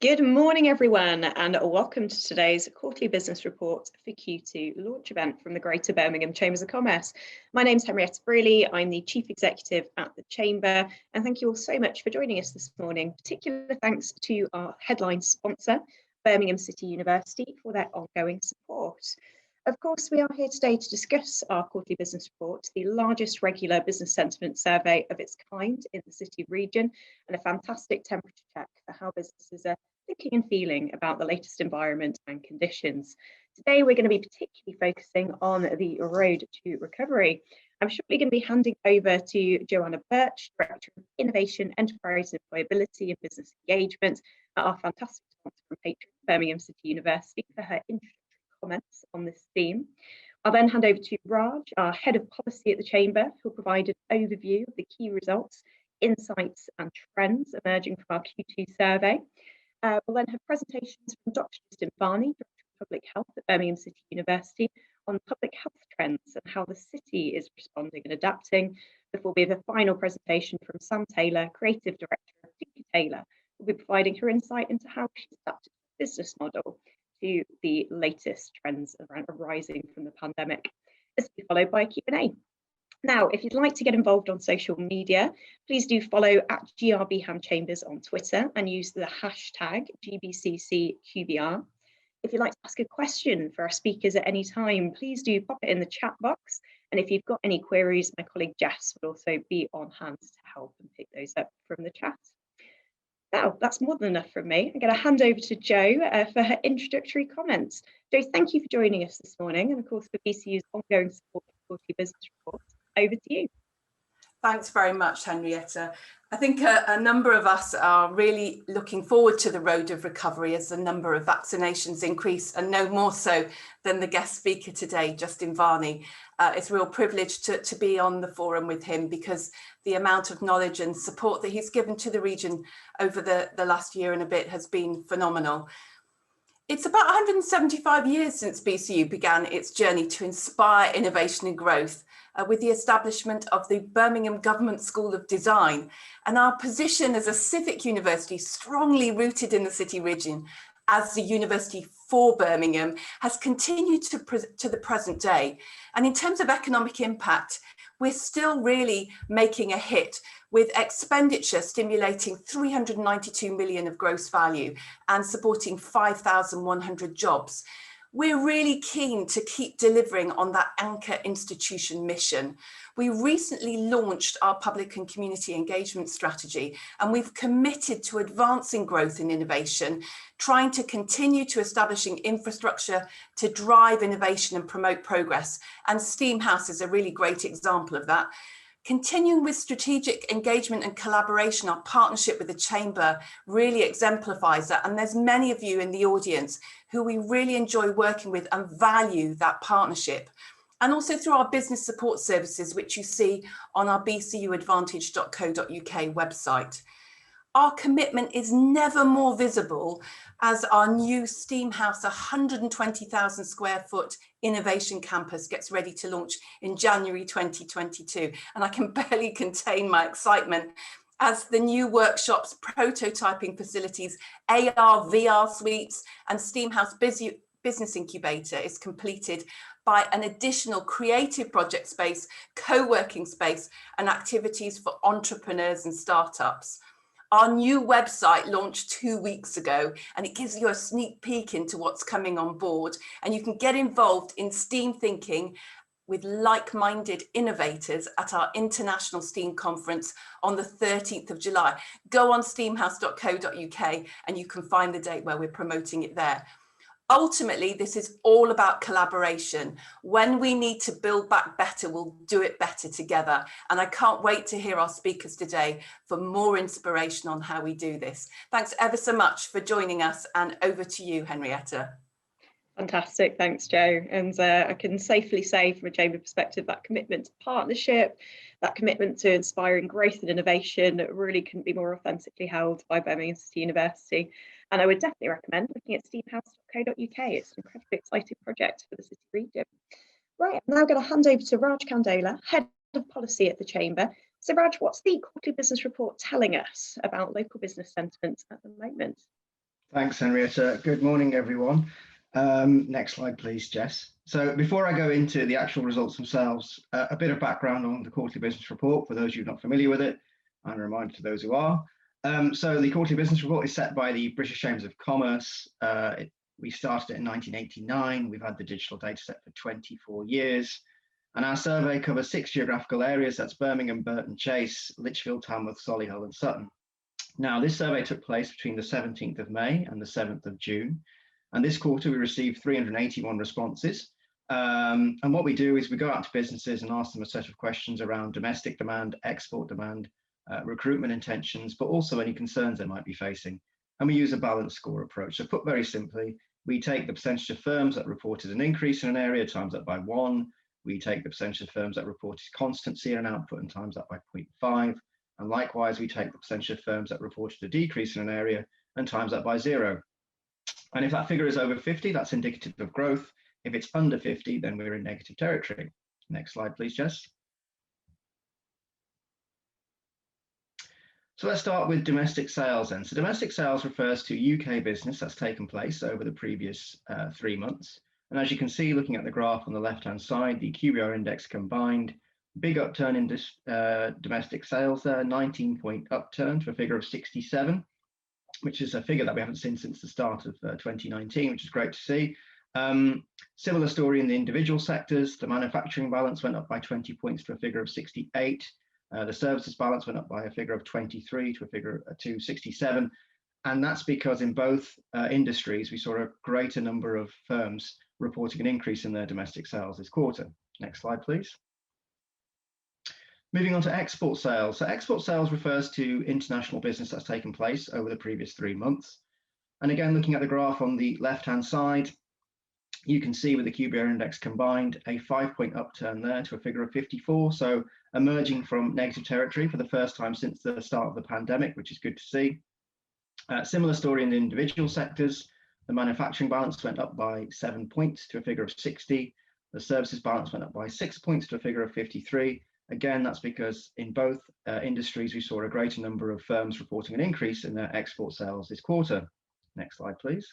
Good morning, everyone, and welcome to today's quarterly business report for Q2 launch event from the Greater Birmingham Chambers of Commerce. My name is Henrietta Brearley. I'm the Chief Executive at the Chamber, and thank you all so much for joining us this morning. Particular thanks to our headline sponsor, Birmingham City University, for their ongoing support. Of course, we are here today to discuss our quarterly business report, the largest regular business sentiment survey of its kind in the city region, and a fantastic temperature check for how businesses are thinking and feeling about the latest environment and conditions. Today, we're going to be particularly focusing on the road to recovery. I'm shortly going to be handing over to Joanna Birch, Director of Innovation, Enterprise and Employability and Business Engagement at our fantastic sponsor and patron, Birmingham City University, for her introductory comments on this theme. I'll then hand over to Raj, our Head of Policy at the Chamber, who'll provide an overview of the key results, insights and trends emerging from our Q2 survey. We'll then have presentations from Dr. Justin Barney, Director of Public Health at Birmingham City University, on public health trends and how the city is responding and adapting, before we have a final presentation from Sam Taylor, Creative Director of Tinker Tailor, who will be providing her insight into how she's adapted the business model to the latest trends arising from the pandemic. This will be followed by a Q&A. Now, if you'd like to get involved on social media, please do follow at GRBHam Chambers on Twitter and use the hashtag GBCCQBR. If you'd like to ask a question for our speakers at any time, please do pop it in the chat box. And if you've got any queries, my colleague Jess will also be on hand to help and pick those up from the chat. Now, that's more than enough from me. I'm going to hand over to Jo for her introductory comments. Jo, thank you for joining us this morning, and of course for BCU's ongoing support for quarterly business reports. Over to you. Thanks very much, Henrietta. I think a number of us are really looking forward to the road of recovery as the number of vaccinations increase, and no more so than the guest speaker today, Justin Varney. It's a real privilege to be on the forum with him, because the amount of knowledge and support that he's given to the region over the last year and a bit has been phenomenal. It's about 175 years since BCU began its journey to inspire innovation and growth with the establishment of the Birmingham Government School of Design, and our position as a civic university strongly rooted in the city region as the university for Birmingham has continued to the present day. And in terms of economic impact, we're still really making a hit, with expenditure stimulating 392 million of gross value and supporting 5,100 jobs. We're really keen to keep delivering on that anchor institution mission. We recently launched our public and community engagement strategy, and we've committed to advancing growth and innovation, trying to continue to establishing infrastructure to drive innovation and promote progress. And Steam House is a really great example of that. Continuing with strategic engagement and collaboration, our partnership with the Chamber really exemplifies that. And there's many of you in the audience who we really enjoy working with and value that partnership. And also through our business support services, which you see on our bcuadvantage.co.uk website. Our commitment is never more visible as our new Steam House 120,000 square foot innovation campus gets ready to launch in January 2022. And I can barely contain my excitement as the new workshops, prototyping facilities, AR, VR suites and Steam House Business Incubator is completed by an additional creative project space, co-working space and activities for entrepreneurs and startups. Our new website launched 2 weeks ago, and it gives you a sneak peek into what's coming on board, and you can get involved in STEAM thinking with like-minded innovators at our International STEAM Conference on the 13th of July. Go on steamhouse.co.uk and you can find the date where we're promoting it there. Ultimately, this is all about collaboration. When we need to build back better, we'll do it better together. And I can't wait to hear our speakers today for more inspiration on how we do this. Thanks ever so much for joining us, and over to you, Henrietta. Fantastic, thanks Jo. And I can safely say from a Chamber perspective that commitment to partnership, that commitment to inspiring growth and innovation really couldn't be more authentically held by Birmingham City University. And I would definitely recommend looking at steamhouse.co.uk. It's an incredibly exciting project for the city region. Right, I'm now going to hand over to Raj Kandela, Head of Policy at the Chamber. So Raj, what's the quarterly business report telling us about local business sentiment at the moment? Thanks, Henrietta. Good morning, everyone. Next slide, please, Jess. So before I go into the actual results themselves, a bit of background on the quarterly business report for those of you not familiar with it, and a reminder to those who are. So the quarterly business report is set by the British Chambers of Commerce. We started it in 1989. We've had the digital data set for 24 years. And our survey covers 6 geographical areas. That's Birmingham, Burton, Chase, Lichfield, Tamworth, Solihull and Sutton. Now, this survey took place between the 17th of May and the 7th of June. And this quarter, we received 381 responses. And what we do is we go out to businesses and ask them a set of questions around domestic demand, export demand, recruitment intentions, but also any concerns they might be facing. And we use a balanced score approach. So put very simply, we take the percentage of firms that reported an increase in an area, times that by 1. We take the percentage of firms that reported constancy in an output and times that by 0.5. And likewise, we take the percentage of firms that reported a decrease in an area and times that by 0. And if that figure is over 50, that's indicative of growth. If it's under 50, then we're in negative territory. Next slide, please, Jess. So let's start with domestic sales then. So domestic sales refers to UK business that's taken place over the previous 3 months. And as you can see, looking at the graph on the left-hand side, the QBR index combined, big upturn in this domestic sales there, 19-point upturn to a figure of 67, which is a figure that we haven't seen since the start of 2019, which is great to see. Similar story in the individual sectors. The manufacturing balance went up by 20 points to a figure of 68. The services balance went up by a figure of 23 to a figure to 67. And that's because in both industries, we saw a greater number of firms reporting an increase in their domestic sales this quarter. Next slide, please. Moving on to export sales. So export sales refers to international business that's taken place over the previous 3 months. And again, looking at the graph on the left-hand side, you can see with the QBR index combined, a 5-point upturn there to a figure of 54. So emerging from negative territory for the first time since the start of the pandemic, which is good to see. Similar story in the individual sectors. The manufacturing balance went up by 7 points to a figure of 60. The services balance went up by 6 points to a figure of 53. Again, that's because in both industries, we saw a greater number of firms reporting an increase in their export sales this quarter. Next slide, please.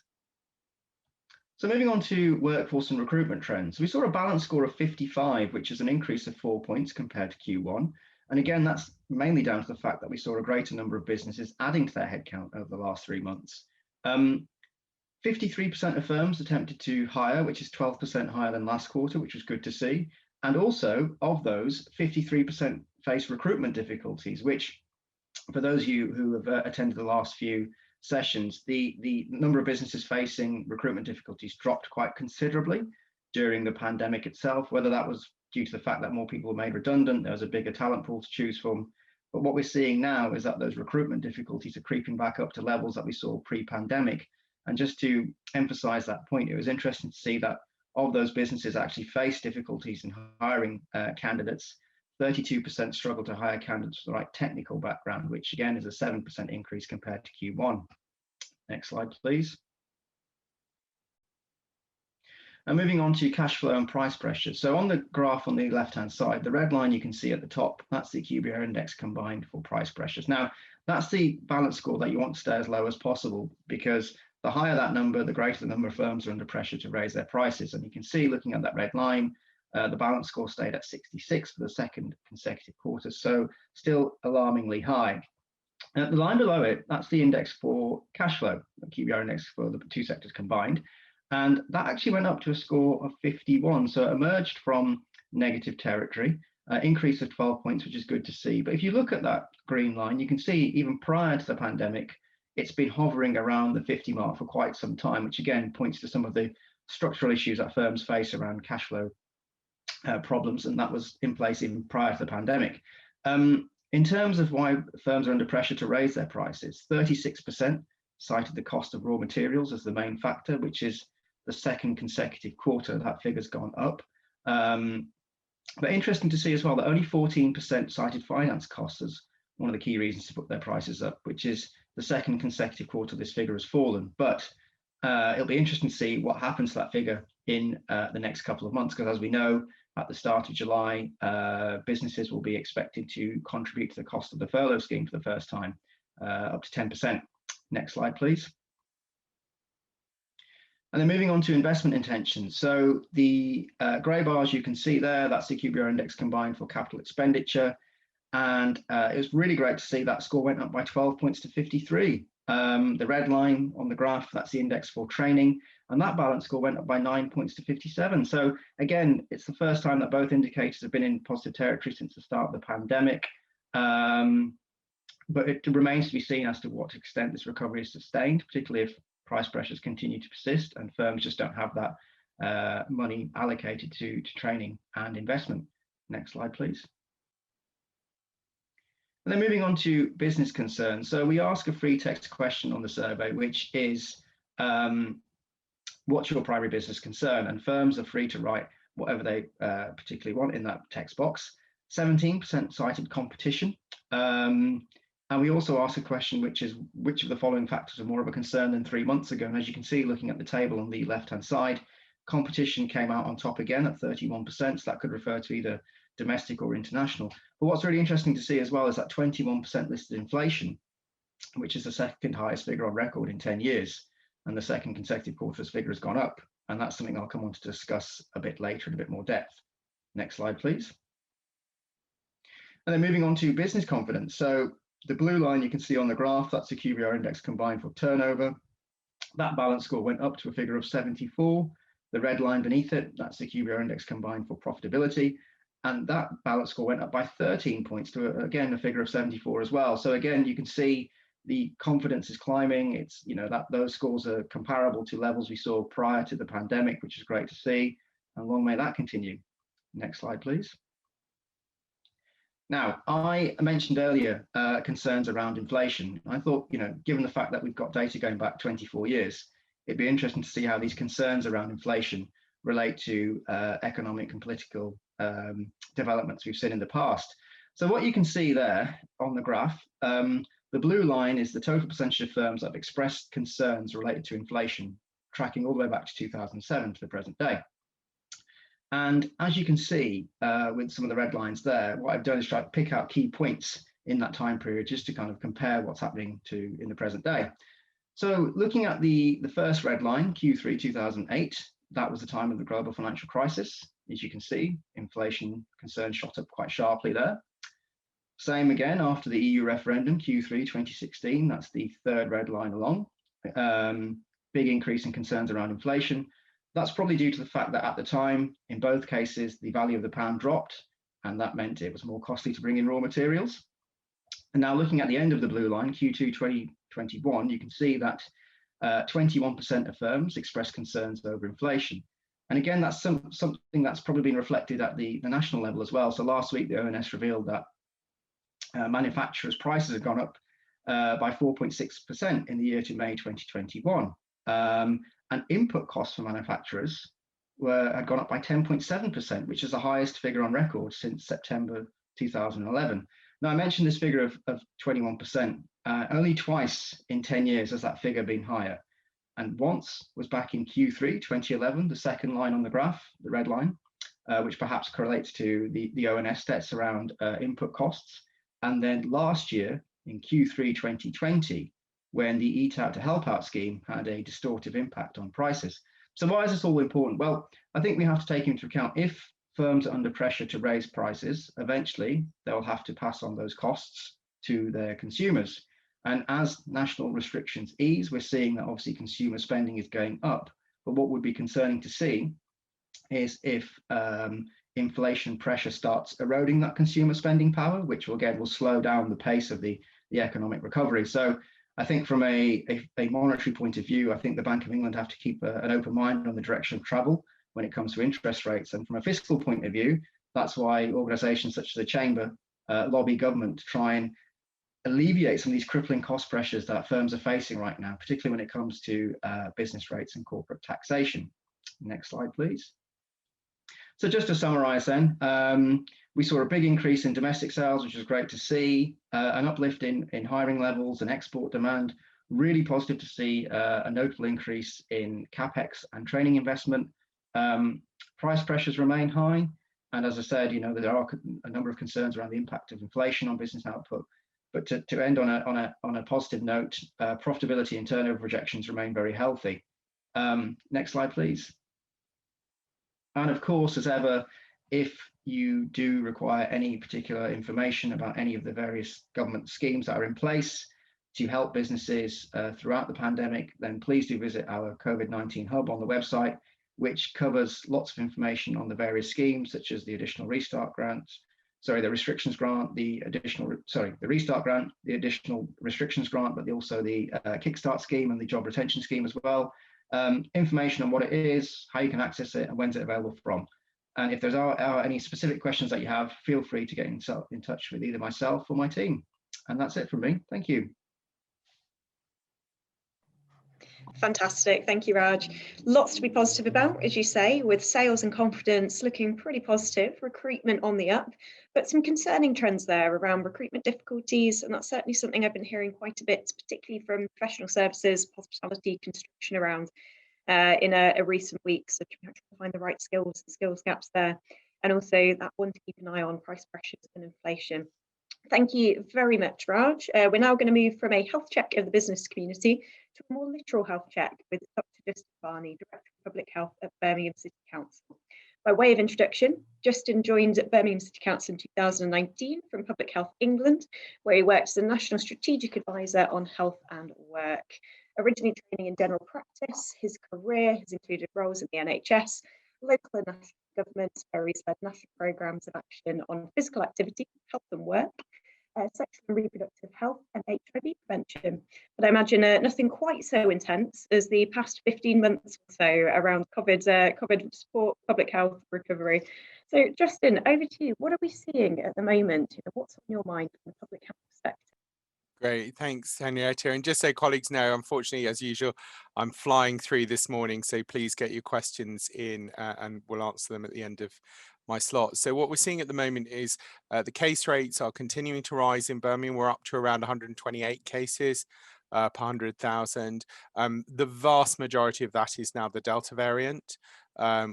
So moving on to workforce and recruitment trends, we saw a balance score of 55, which is an increase of 4 points compared to Q1. And again, that's mainly down to the fact that we saw a greater number of businesses adding to their headcount over the last 3 months. 53% of firms attempted to hire, which is 12% higher than last quarter, which was good to see. And also, of those, 53% face recruitment difficulties, which, for those of you who have attended the last few sessions, the number of businesses facing recruitment difficulties dropped quite considerably during the pandemic itself, whether that was due to the fact that more people were made redundant, there was a bigger talent pool to choose from. But what we're seeing now is that those recruitment difficulties are creeping back up to levels that we saw pre-pandemic. And just to emphasize that point, it was interesting to see that of those businesses actually face difficulties in hiring candidates. 32% struggle to hire candidates with the right technical background, which again is a 7% increase compared to Q1. Next slide, please. And moving on to cash flow and price pressure. So on the graph on the left-hand side, the red line you can see at the top, that's the QBR index combined for price pressures. Now, that's the balance score that you want to stay as low as possible, because the higher that number, the greater the number of firms are under pressure to raise their prices. And you can see, looking at that red line, the balance score stayed at 66 for the second consecutive quarter, so still alarmingly high. And the line below it, that's the index for cash flow, the QBR index for the 2 sectors combined. And that actually went up to a score of 51. So it emerged from negative territory, increase of 12 points, which is good to see. But if you look at that green line, you can see even prior to the pandemic, it's been hovering around the 50 mark for quite some time, which again points to some of the structural issues that firms face around cash flow problems. And that was in place even prior to the pandemic. In terms of why firms are under pressure to raise their prices, 36% cited the cost of raw materials as the main factor, which is the second consecutive quarter that figure's gone up. But interesting to see as well that only 14% cited finance costs as one of the key reasons to put their prices up, which is the second consecutive quarter this figure has fallen. But it'll be interesting to see what happens to that figure in the next couple of months, because as we know, at the start of July, businesses will be expected to contribute to the cost of the furlough scheme for the first time, up to 10%. Next slide, please. And then moving on to investment intentions. So the grey bars you can see there, that's the QBR index combined for capital expenditure. And it was really great to see that score went up by 12 points to 53. The red line on the graph, that's the index for training. And that balance score went up by 9 points to 57. So again, it's the first time that both indicators have been in positive territory since the start of the pandemic. But it remains to be seen as to what extent this recovery is sustained, particularly if price pressures continue to persist and firms just don't have that money allocated to training and investment. Next slide, please. And then moving on to business concerns. So we ask a free text question on the survey, which is, what's your primary business concern? And firms are free to write whatever they particularly want in that text box. 17% cited competition. And we also ask a question, which is, which of the following factors are more of a concern than 3 months ago? And as you can see, looking at the table on the left-hand side, competition came out on top again at 31%. So that could refer to either domestic or international. But what's really interesting to see as well is that 21% listed inflation, which is the second highest figure on record in 10 years. And the second consecutive quarter this figure has gone up. And that's something I'll come on to discuss a bit later in a bit more depth. Next slide, please. And then moving on to business confidence. So the blue line you can see on the graph, that's the QBR index combined for turnover. That balance score went up to a figure of 74. The red line beneath it, that's the QBR index combined for profitability. And that balance score went up by 13 points to, again, a figure of 74 as well. So again, you can see the confidence is climbing. It's, you know, that those scores are comparable to levels we saw prior to the pandemic, which is great to see. And long may that continue. Next slide, please. Now, I mentioned earlier concerns around inflation. I thought, you know, given the fact that we've got data going back 24 years, it'd be interesting to see how these concerns around inflation relate to economic and political developments we've seen in the past. So what you can see there on the graph, the blue line is the total percentage of firms that have expressed concerns related to inflation, tracking all the way back to 2007 to the present day. And as you can see with some of the red lines there, what I've done is try to pick out key points in that time period just to kind of compare what's happening to in the present day. So looking at the first red line, Q3 2008, that was the time of the global financial crisis. As you can see, inflation concerns shot up quite sharply there. Same again after the EU referendum, Q3 2016, that's the third red line along. Big increase in concerns around inflation. That's probably due to the fact that at the time, in both cases, the value of the pound dropped, and that meant it was more costly to bring in raw materials. And now looking at the end of the blue line, Q2 2021, you can see that 21% of firms expressed concerns over inflation. And again, that's something that's probably been reflected at the national level as well. So last week, the ONS revealed that manufacturers' prices have gone up by 4.6% in the year to May 2021. And input costs for manufacturers had gone up by 10.7%, which is the highest figure on record since September 2011. Now, I mentioned this figure of 21%. Only twice in 10 years has that figure been higher. And once was back in Q3 2011, the second line on the graph, the red line, which perhaps correlates to the ONS stats around input costs. And then last year in Q3 2020, when the Eat Out to Help Out scheme had a distortive impact on prices. So why is this all important? Well, I think we have to take into account if firms are under pressure to raise prices, eventually they'll have to pass on those costs to their consumers. And as national restrictions ease, we're seeing that obviously consumer spending is going up. But what would be concerning to see is if inflation pressure starts eroding that consumer spending power, which will slow down the pace of the economic recovery. So I think from a monetary point of view, I think the Bank of England have to keep an open mind on the direction of travel when it comes to interest rates. And from a fiscal point of view, that's why organisations such as the Chamber lobby government to try and alleviate some of these crippling cost pressures that firms are facing right now, particularly when it comes to business rates and corporate taxation. Next slide, please. So just to summarise then, we saw a big increase in domestic sales, which was great to see, an uplift in hiring levels and export demand. Really positive to see a notable increase in CapEx and training investment. Price pressures remain high. And as I said, you know, there are a number of concerns around the impact of inflation on business output. But to end on a positive note, profitability and turnover projections remain very healthy. Next slide, please. And of course, as ever, if you do require any particular information about any of the various government schemes that are in place to help businesses throughout the pandemic, then please do visit our COVID-19 hub on the website, which covers lots of information on the various schemes, such as the additional restart grants, the restrictions grant, the restart grant, the additional restrictions grant, but also the Kickstart scheme and the job retention scheme as well. Information on what it is, how you can access it, and when's it available from. And if there are any specific questions that you have, feel free to get in touch with either myself or my team. And that's it from me. Thank you. Fantastic. Thank you, Raj. Lots to be positive about, as you say, with sales and confidence looking pretty positive, recruitment on the up, but some concerning trends there around recruitment difficulties. And that's certainly something I've been hearing quite a bit, particularly from professional services, hospitality, construction around in a recent week. So trying to find the right skills gaps there. And also that one to keep an eye on, price pressures and inflation. Thank you very much, Raj. We're now going to move from a health check of the business community to a more literal health check with Dr. Justin Barney, Director of Public Health at Birmingham City Council. By way of introduction, Justin joined Birmingham City Council in 2019 from Public Health England, where he worked as a National Strategic Advisor on health and work. Originally training in general practice, his career has included roles in the NHS, local and national governments, where he's led national programmes of action on physical activity, health and work, sexual and reproductive health and HIV prevention. But I imagine nothing quite so intense as the past 15 months or so around COVID support, public health recovery. So Justin, over to you. What are we seeing at the moment? What's on your mind from the public health perspective? Great, thanks, Henrietta. And just so colleagues know, unfortunately, as usual, I'm flying through this morning, so please get your questions in and we'll answer them at the end of my slot. So what we're seeing at the moment is the case rates are continuing to rise in Birmingham. We're up to around 128 cases per 100,000. The vast majority of that is now the Delta variant,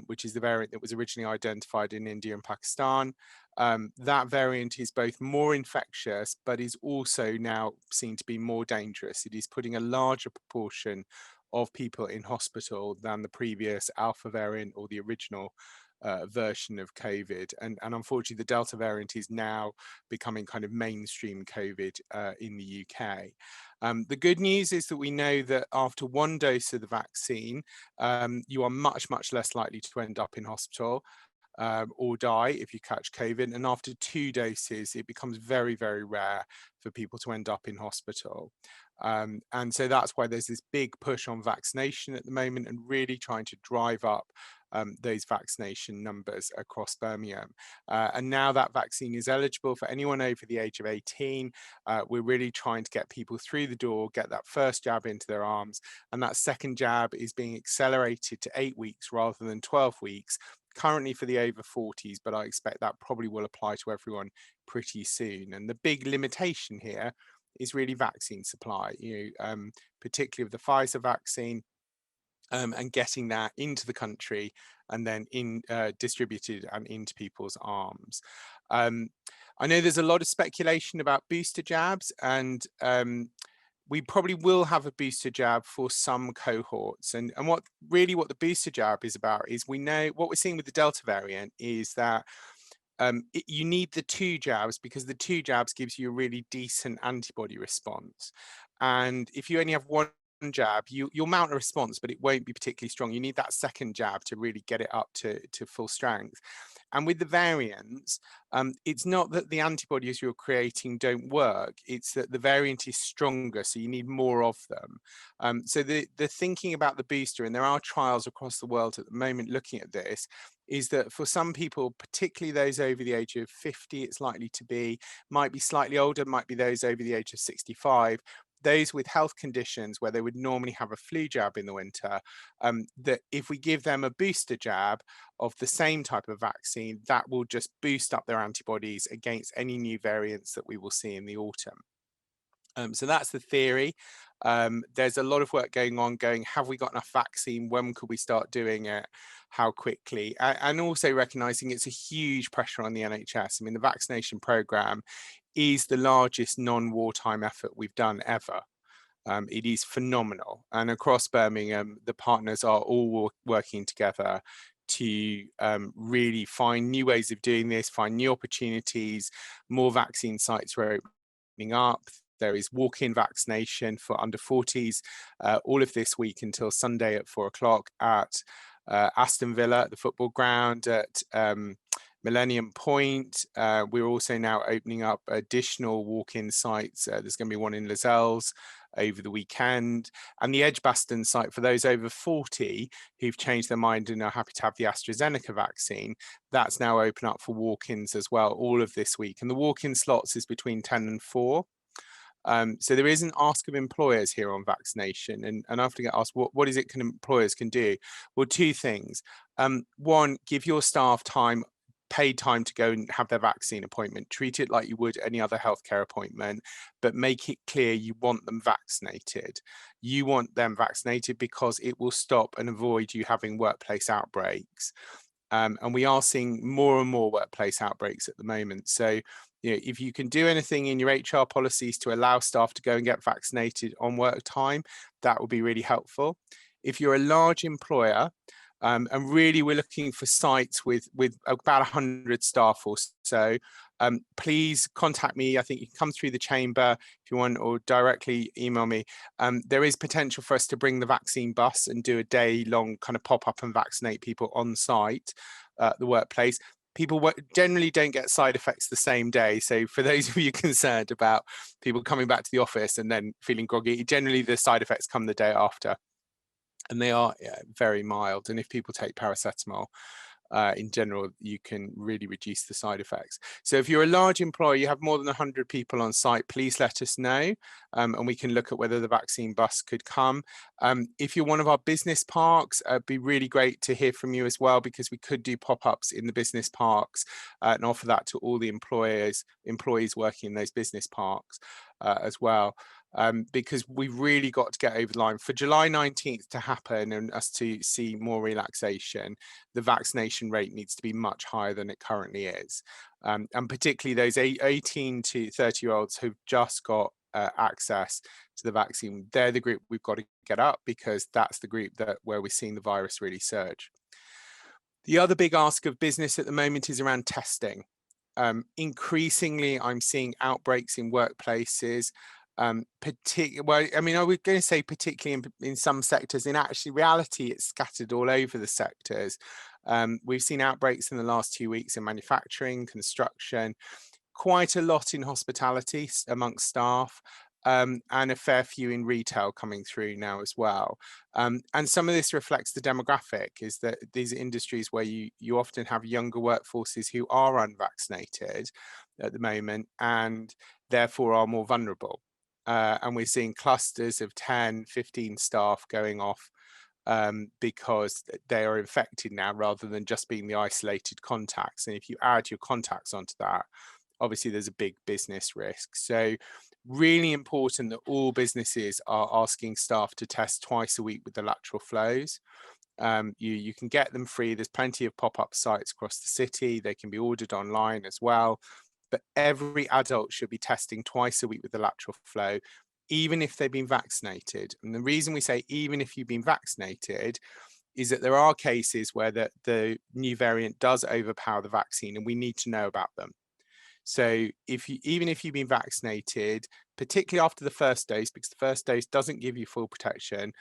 which is the variant that was originally identified in India and Pakistan. That variant is both more infectious, but is also now seen to be more dangerous. It is putting a larger proportion of people in hospital than the previous Alpha variant or the original version of COVID. And unfortunately, the Delta variant is now becoming kind of mainstream COVID in the UK. The good news is that we know that after one dose of the vaccine, you are much, much less likely to end up in hospital or die if you catch COVID. And after 2 doses, it becomes very, very rare for people to end up in hospital. And so that's why there's this big push on vaccination at the moment and really trying to drive up those vaccination numbers across Birmingham. And now that vaccine is eligible for anyone over the age of 18. We're really trying to get people through the door, get that first jab into their arms, and that second jab is being accelerated to 8 weeks rather than 12 weeks, currently for the over 40s, but I expect that probably will apply to everyone pretty soon. And the big limitation here is really vaccine supply, particularly with the Pfizer vaccine, and getting that into the country and then distributed and into people's arms. I know there's a lot of speculation about booster jabs, and we probably will have a booster jab for some cohorts. And what the booster jab is about is, we know what we're seeing with the Delta variant is that you need the 2 jabs, because the 2 jabs gives you a really decent antibody response. And if you only have 1 jab, you'll mount a response, but it won't be particularly strong. You need that second jab to really get it up to full strength. And with the variants, it's not that the antibodies you're creating don't work, it's that the variant is stronger, so you need more of them. So the thinking about the booster, and there are trials across the world at the moment looking at this, is that for some people, particularly those over the age of 50, it's likely to be, might be slightly older, might be those over the age of 65, those with health conditions where they would normally have a flu jab in the winter, that if we give them a booster jab of the same type of vaccine, that will just boost up their antibodies against any new variants that we will see in the autumn. So that's the theory. There's a lot of work going on, have we got enough vaccine? When could we start doing it? How quickly? And also recognizing it's a huge pressure on the NHS. I mean, the vaccination program is the largest non-wartime effort we've done ever. It is phenomenal, and across Birmingham, the partners are all working together to really find new ways of doing this, find new opportunities. More vaccine sites are opening up. There is walk-in vaccination for under 40s all of this week until Sunday at 4 o'clock at Aston Villa, at the football ground, at Millennium Point. We're also now opening up additional walk-in sites. There's going to be one in Lascelles over the weekend, and the Edgbaston site for those over 40 who've changed their mind and are happy to have the AstraZeneca vaccine. That's now open up for walk-ins as well all of this week, and the walk-in slots is between 10 and 4. So there is an ask of employers here on vaccination, and I often get asked, what is it employers can do? Well, two things. One, give your staff paid time to go and have their vaccine appointment. Treat it like you would any other healthcare appointment, but make it clear you want them vaccinated. You want them vaccinated because it will stop and avoid you having workplace outbreaks. And we are seeing more and more workplace outbreaks at the moment. So, if you can do anything in your HR policies to allow staff to go and get vaccinated on work time, that will be really helpful. If you're a large employer, and really we're looking for sites with about 100 staff or so, please contact me. I think you can come through the chamber if you want, or directly email me. There is potential for us to bring the vaccine bus and do a day-long kind of pop-up and vaccinate people on site at the workplace. People generally don't get side effects the same day. So for those of you concerned about people coming back to the office and then feeling groggy, generally the side effects come the day after. And they are very mild. And if people take paracetamol, in general, you can really reduce the side effects. So if you're a large employer, you have more than 100 people on site, please let us know, and we can look at whether the vaccine bus could come. If you're one of our business parks, it'd be really great to hear from you as well, because we could do pop-ups in the business parks and offer that to all the employees working in those business parks as well. Because we've really got to get over the line. For July 19th to happen and us to see more relaxation, the vaccination rate needs to be much higher than it currently is. And particularly those 18 to 30-year-olds who've just got access to the vaccine, they're the group we've got to get up, because that's the group where we're seeing the virus really surge. The other big ask of business at the moment is around testing. Increasingly, I'm seeing outbreaks in workplaces. I was going to say particularly in some sectors. In actually reality, it's scattered all over the sectors. We've seen outbreaks in the last 2 weeks in manufacturing, construction, quite a lot in hospitality amongst staff, and a fair few in retail coming through now as well. And some of this reflects the demographic, is that these are industries where you often have younger workforces who are unvaccinated at the moment and therefore are more vulnerable. And we're seeing clusters of 10, 15 staff going off because they are infected now, rather than just being the isolated contacts. And if you add your contacts onto that, obviously there's a big business risk. So really important that all businesses are asking staff to test twice a week with the lateral flows. You can get them free. There's plenty of pop-up sites across the city. They can be ordered online as well. But every adult should be testing twice a week with the lateral flow, even if they've been vaccinated. And the reason we say even if you've been vaccinated is that there are cases where the new variant does overpower the vaccine, and we need to know about them. So even if you've been vaccinated, particularly after the first dose, because the first dose doesn't give you full protection,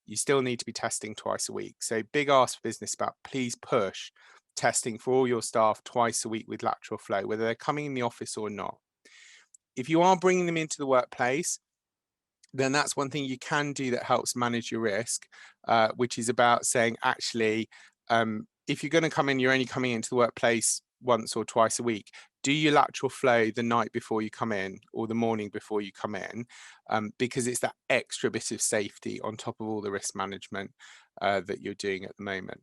you still need to be testing twice a week. So big ask for business about, please push testing for all your staff twice a week with lateral flow, whether they're coming in the office or not. If you are bringing them into the workplace, then that's one thing you can do that helps manage your risk, which is about saying, actually, if you're going to come in, you're only coming into the workplace once or twice a week. Do your lateral flow the night before you come in or the morning before you come in, because it's that extra bit of safety on top of all the risk management that you're doing at the moment.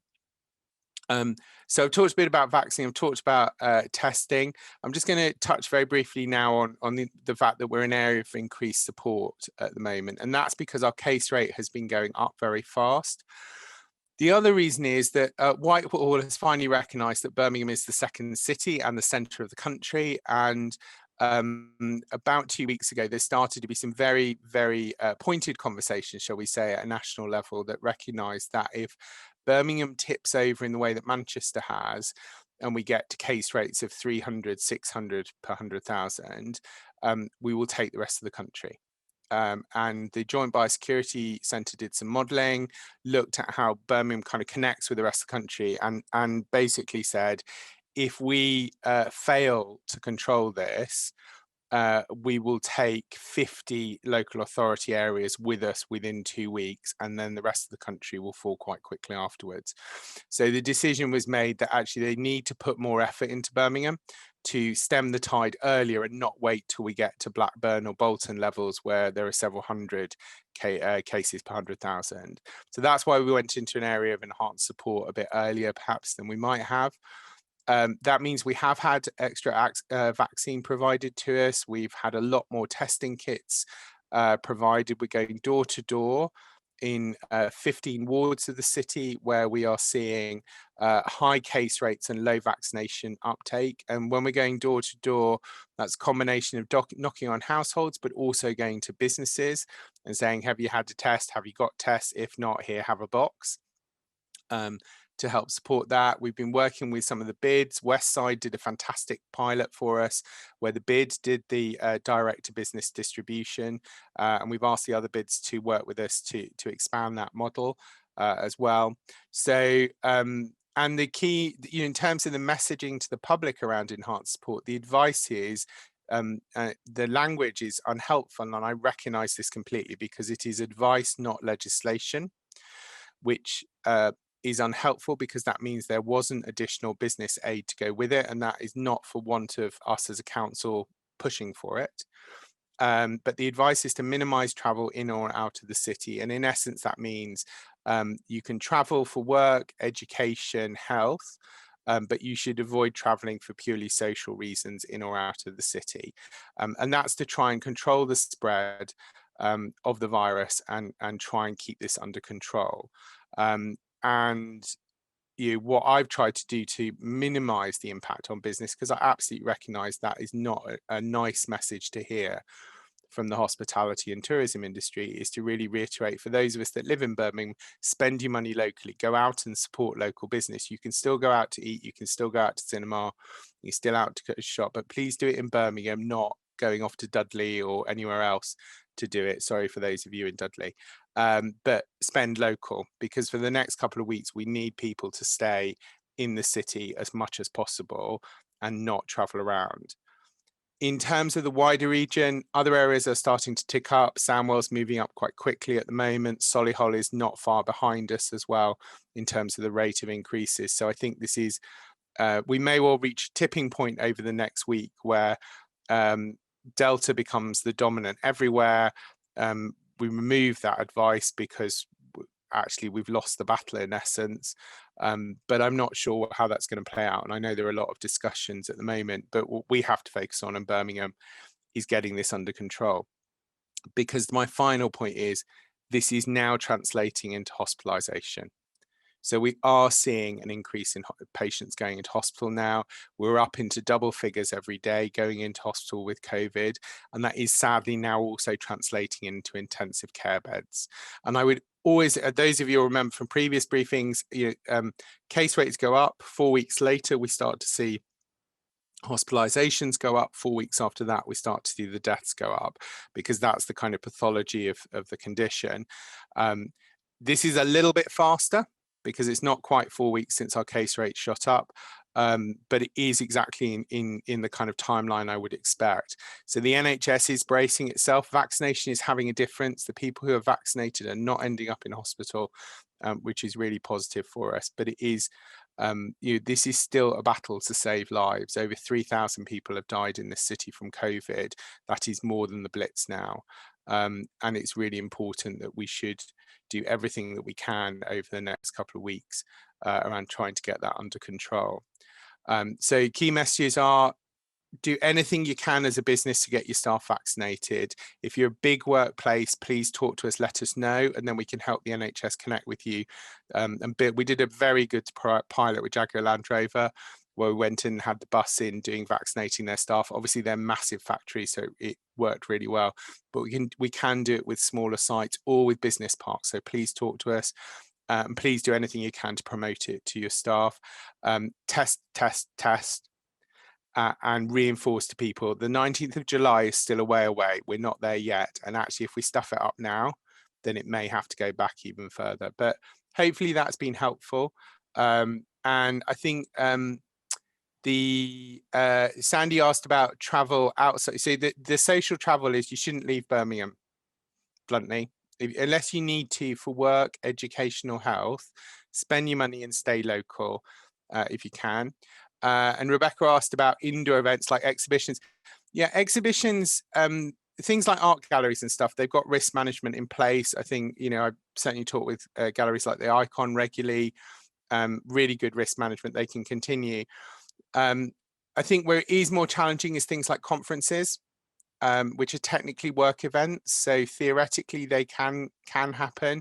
So I've talked a bit about vaccine, I've talked about testing. I'm just going to touch very briefly now on the fact that we're in an area of increased support at the moment, and that's because our case rate has been going up very fast. The other reason is that Whitehall has finally recognised that Birmingham is the second city and the centre of the country, and about 2 weeks ago, there started to be some very, very pointed conversations, shall we say, at a national level that recognised that if Birmingham tips over in the way that Manchester has, and we get to case rates of 300, 600 per 100,000, we will take the rest of the country. And the Joint Biosecurity Centre did some modelling, looked at how Birmingham kind of connects with the rest of the country, and basically said, if we fail to control this, we will take 50 local authority areas with us within 2 weeks, and then the rest of the country will fall quite quickly afterwards. So the decision was made that actually they need to put more effort into Birmingham to stem the tide earlier and not wait till we get to Blackburn or Bolton levels where there are several hundred cases per 100,000. So that's why we went into an area of enhanced support a bit earlier perhaps than we might have. That means we have had extra vaccine provided to us. We've had a lot more testing kits provided. We're going door to door in 15 wards of the city where we are seeing high case rates and low vaccination uptake. And when we're going door to door, that's a combination of knocking on households, but also going to businesses and saying, have you had a test? Have you got tests? If not, here, have a box. To help support that. We've been working with some of the bids. Westside did a fantastic pilot for us where the bids did the direct to business distribution, and we've asked the other bids to work with us to expand that model as well. So and the key, in terms of the messaging to the public around enhanced support, the advice is the language is unhelpful, and I recognise this completely because it is advice, not legislation, which is unhelpful because that means there wasn't additional business aid to go with it, and that is not for want of us as a council pushing for it. But the advice is to minimise travel in or out of the city, and in essence that means you can travel for work, education, health, but you should avoid travelling for purely social reasons in or out of the city, and that's to try and control the spread of the virus and try and keep this under control. And what I've tried to do to minimize the impact on business, because I absolutely recognize that is not a nice message to hear from the hospitality and tourism industry, is to really reiterate for those of us that live in Birmingham, spend your money locally, go out and support local business. You can still go out to eat, you can still go out to cinema, you're still out to shop, but please do it in Birmingham, not going off to Dudley or anywhere else to do it. Sorry for those of you in Dudley. But spend local, because for the next couple of weeks we need people to stay in the city as much as possible and not travel around. In terms of the wider region, other areas are starting to tick up. Sandwell's moving up quite quickly at the moment. Solihull is not far behind us as well in terms of the rate of increases. So I think this is, we may well reach a tipping point over the next week where Delta becomes the dominant everywhere. We remove that advice because actually we've lost the battle in essence, but I'm not sure how that's going to play out, and I know there are a lot of discussions at the moment, but what we have to focus on in Birmingham is getting this under control, because my final point is this is now translating into hospitalisation. So we are seeing an increase in patients going into hospital now. We're up into double figures every day going into hospital with COVID. And that is sadly now also translating into intensive care beds. And I would always, those of you who remember from previous briefings, case rates go up. 4 weeks later, we start to see hospitalizations go up. 4 weeks after that, we start to see the deaths go up, because that's the kind of pathology of the condition. This is a little bit faster, because it's not quite 4 weeks since our case rate shot up, but it is exactly in the kind of timeline I would expect. So the NHS is bracing itself. Vaccination is having a difference. The people who are vaccinated are not ending up in hospital, which is really positive for us. But it is, this is still a battle to save lives. Over 3,000 people have died in this city from COVID. That is more than the Blitz now. And it's really important that we should do everything that we can over the next couple of weeks around trying to get that under control. So key messages are, do anything you can as a business to get your staff vaccinated. If you're a big workplace, please talk to us, let us know, and then we can help the NHS connect with you. We did a very good pilot with Jaguar Land Rover. where we went and had the bus in doing vaccinating their staff. Obviously they're massive factories, so it worked really well, but we can do it with smaller sites or with business parks. So please talk to us, and please do anything you can to promote it to your staff. Test, and reinforce to people. The 19th of July is still a way away. We're not there yet. And actually, if we stuff it up now, then it may have to go back even further. But hopefully that's been helpful. And I think Sandy asked about travel outside. So the social travel is you shouldn't leave Birmingham, bluntly. Unless you need to for work, education or health, spend your money and stay local if you can. And Rebecca asked about indoor events like exhibitions. Yeah, exhibitions, things like art galleries and stuff, they've got risk management in place. I think, you know, I certainly talk with galleries like the Icon regularly, really good risk management, they can continue. I think where it is more challenging is things like conferences, which are technically work events. So theoretically they can happen.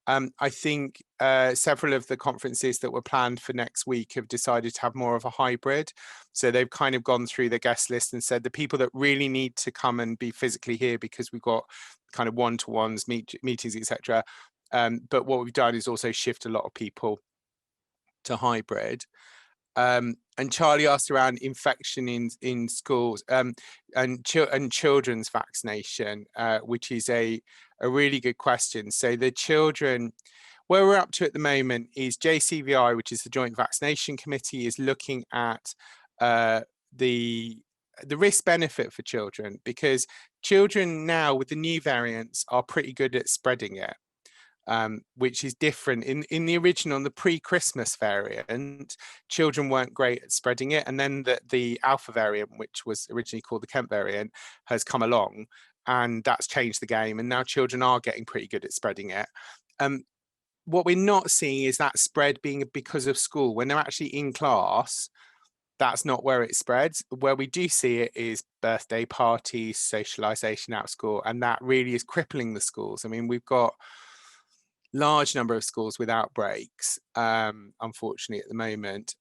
I think several of the conferences that were planned for next week have decided to have more of a hybrid. So they've kind of gone through the guest list and said the people that really need to come and be physically here because we've got kind of one-to-ones, meetings, etc. But what we've done is also shift a lot of people to hybrid. And Charlie asked around infection in schools and children's vaccination, which is a really good question. So the children, where we're up to at the moment is JCVI, which is the Joint Vaccination Committee, is looking at the risk benefit for children, because children now with the new variants are pretty good at spreading it. Which is different. In the original, the pre-Christmas variant, children weren't great at spreading it. And then the alpha variant, which was originally called the Kent variant, has come along and that's changed the game. And now children are getting pretty good at spreading it. What we're not seeing is that spread being because of school. When they're actually in class, that's not where it spreads. Where we do see it is birthday parties, socialization out of school, and that really is crippling the schools. I mean, we've got large number of schools with outbreaks, unfortunately, at the moment.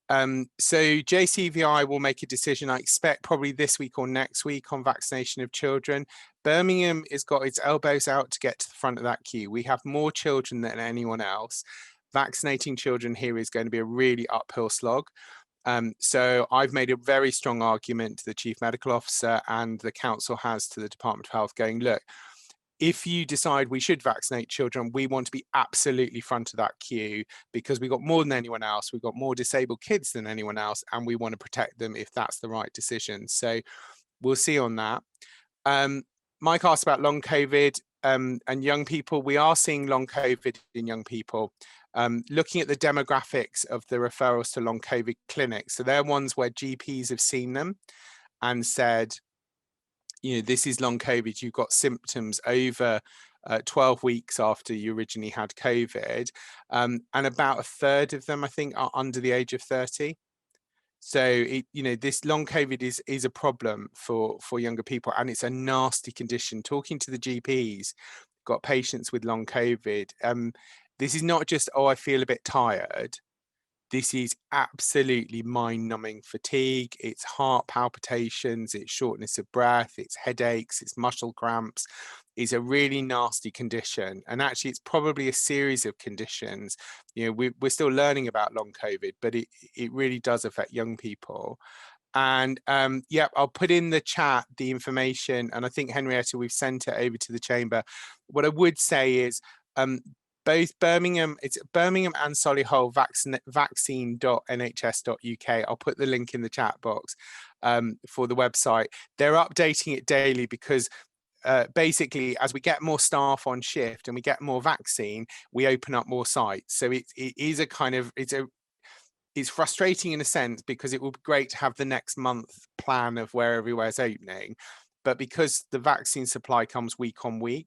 So JCVI will make a decision, I expect probably this week or next week, on vaccination of children. Birmingham has got its elbows out to get to the front of that queue. We have more children than anyone else. Vaccinating children here is going to be a really uphill slog. So I've made a very strong argument to the Chief Medical Officer, and the council has to the Department of Health, going, look, if you decide we should vaccinate children, we want to be absolutely front of that queue, because we've got more than anyone else. We've got more disabled kids than anyone else, and we want to protect them if that's the right decision. So we'll see on that. Mike asked about long COVID and young people. We are seeing long COVID in young people. Looking at the demographics of the referrals to long COVID clinics, so they're ones where GPs have seen them and said, you know, this is long COVID, you've got symptoms over 12 weeks after you originally had COVID. And about a third of them, I think, are under the age of 30. So, you know, this long COVID is a problem for younger people, and it's a nasty condition. Talking to the GPs, got patients with long COVID. This is not just, oh, I feel a bit tired. This is absolutely mind-numbing fatigue. It's heart palpitations, it's shortness of breath, it's headaches, it's muscle cramps. It's a really nasty condition. And actually, it's probably a series of conditions. You know, we're still learning about long COVID, but it really does affect young people. And yeah, I'll put in the chat the information. And I think, Henrietta, we've sent it over to the chamber. What I would say is, both Birmingham, it's Birmingham and Solihull vaccine.nhs.uk. I'll put the link in the chat box for the website. They're updating it daily because basically, as we get more staff on shift and we get more vaccine, we open up more sites. So it is a kind of, it's frustrating in a sense, because it would be great to have the next month plan of where everywhere's opening. But because the vaccine supply comes week on week,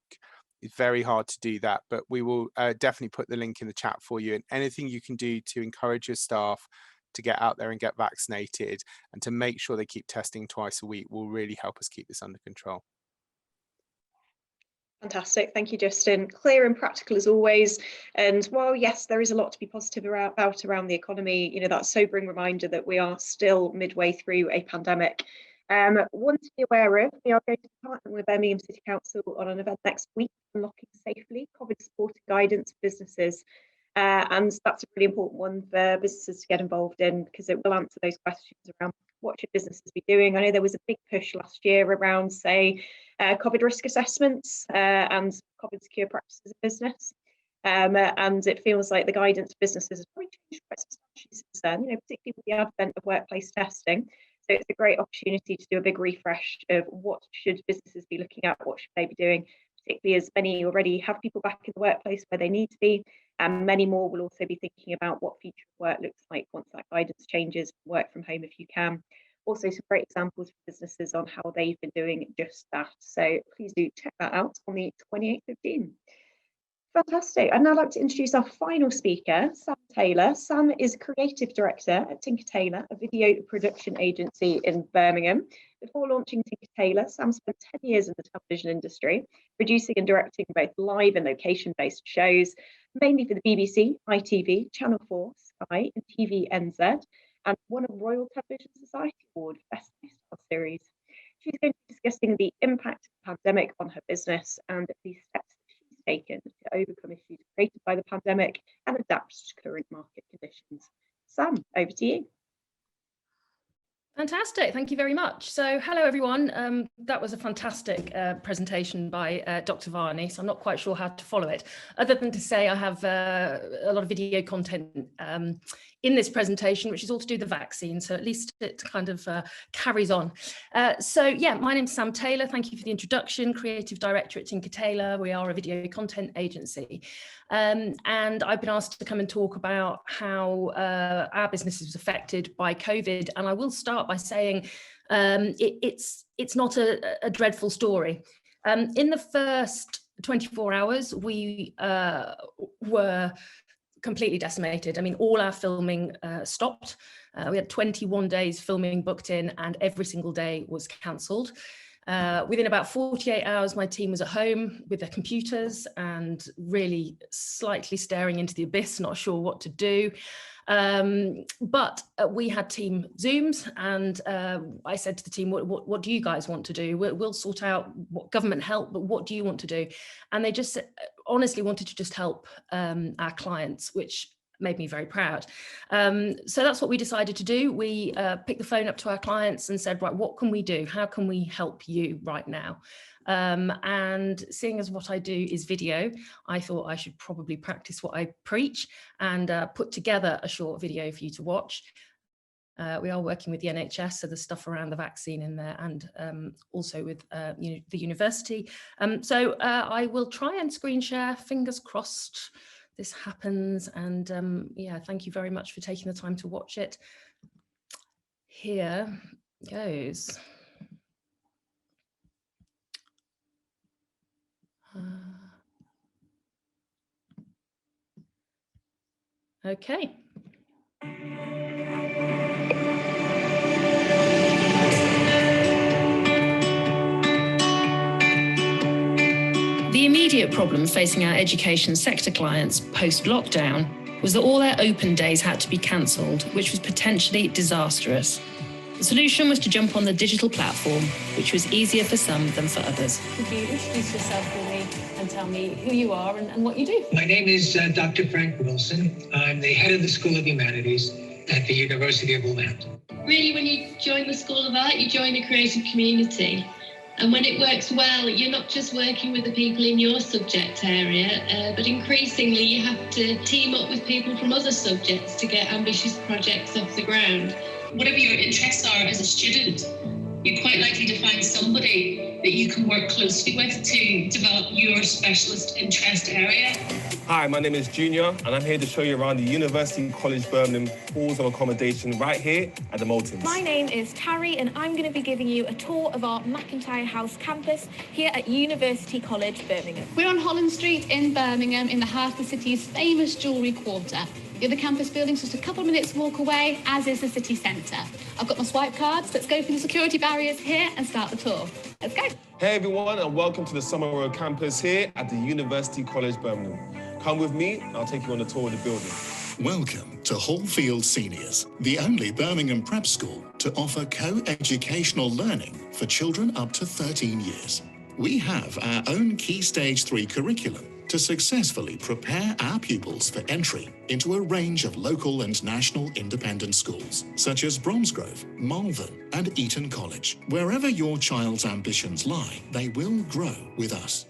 it's very hard to do that. But we will definitely put the link in the chat for you, and anything you can do to encourage your staff to get out there and get vaccinated and to make sure they keep testing twice a week will really help us keep this under control. Fantastic. Thank you, Justin. Clear and practical as always. And while, yes, there is a lot to be positive about around the economy, you know, that sobering reminder that we are still midway through a pandemic. One to be aware of, we are going to partner with Birmingham City Council on an event next week, Unlocking Safely, COVID-supported guidance for businesses. And that's a really important one for businesses to get involved in, because it will answer those questions around what should businesses be doing. I know there was a big push last year around, say, COVID risk assessments and COVID secure practices of business. And it feels like the guidance for businesses has probably changed quite substantially since then, you know, particularly with the advent of workplace testing. So it's a great opportunity to do a big refresh of what should businesses be looking at, what should they be doing, particularly as many already have people back in the workplace where they need to be, and many more will also be thinking about what future work looks like once that guidance changes, work from home if you can. Also some great examples for businesses on how they've been doing just that. So please do check that out on the 28th of June. Fantastic. I'd now like to introduce our final speaker, Sam Taylor. Sam is Creative Director at Tinker Tailor, a video production agency in Birmingham. Before launching Tinker Tailor, Sam spent 10 years in the television industry, producing and directing both live and location-based shows, mainly for the BBC, ITV, Channel 4, Sky and TVNZ, and won a Royal Television Society Award for Best Lifestyle Series. She's going to be discussing the impact of the pandemic on her business and the steps taken to overcome issues created by the pandemic and adapt to current market conditions. Sam, over to you. Fantastic, thank you very much. So hello everyone, that was a fantastic presentation by Dr. Varney, so I'm not quite sure how to follow it, other than to say I have a lot of video content in this presentation, which is all to do with the vaccine, so at least it kind of carries on. So yeah, my name's Sam Taylor, thank you for the introduction, Creative Director at Tinker Tailor. We are a video content agency. And I've been asked to come and talk about how our business was affected by COVID. And I will start by saying it's not a dreadful story. In the first 24 hours, we were completely decimated. I mean, all our filming stopped. We had 21 days filming booked in and every single day was cancelled. Within about 48 hours, my team was at home with their computers and really slightly staring into the abyss, not sure what to do. But we had team Zooms and I said to the team, what do you guys want to do? We'll sort out what government help, but what do you want to do? And they just honestly wanted to just help our clients, which made me very proud. So that's what we decided to do. We picked the phone up to our clients and said, right, what can we do? How can we help you right now? And seeing as what I do is video, I thought I should probably practice what I preach and put together a short video for you to watch. We are working with the NHS, so there's stuff around the vaccine in there, and also with the university. So I will try and screen share, fingers crossed this happens, and yeah, thank you very much for taking the time to watch it. Here goes. Okay. The immediate problem facing our education sector clients post-lockdown was that all their open days had to be cancelled, which was potentially disastrous. The solution was to jump on the digital platform, which was easier for some than for others. Could you introduce yourself for me and tell me who you are and what you do? My name is Dr. Frank Wilson. I'm the head of the School of Humanities at the University of Wolverhampton. Really, when you join the School of Art, you join a creative community. And when it works well, you're not just working with the people in your subject area, but increasingly you have to team up with people from other subjects to get ambitious projects off the ground. Whatever your interests are as a student, you're quite likely to find somebody that you can work closely with to develop your specialist interest area. Hi, my name is Junior, and I'm here to show you around the University College Birmingham halls of accommodation right here at the Moultons. My name is Carrie, and I'm going to be giving you a tour of our McIntyre House campus here at University College Birmingham. We're on Holland Street in Birmingham in the heart of the city's famous jewellery quarter. The other campus building's just a couple of minutes walk away, as is the city centre. I've got my swipe cards. Let's go through the security barriers here and start the tour. Let's go. Hey everyone, and welcome to the Summer Road campus here at the University College Birmingham. Come with me, and I'll take you on a tour of the building. Welcome to Hallfield Seniors, the only Birmingham prep school to offer co-educational learning for children up to 13 years. We have our own Key Stage 3 curriculum to successfully prepare our pupils for entry into a range of local and national independent schools, such as Bromsgrove, Malvern and Eton College. Wherever your child's ambitions lie, they will grow with us.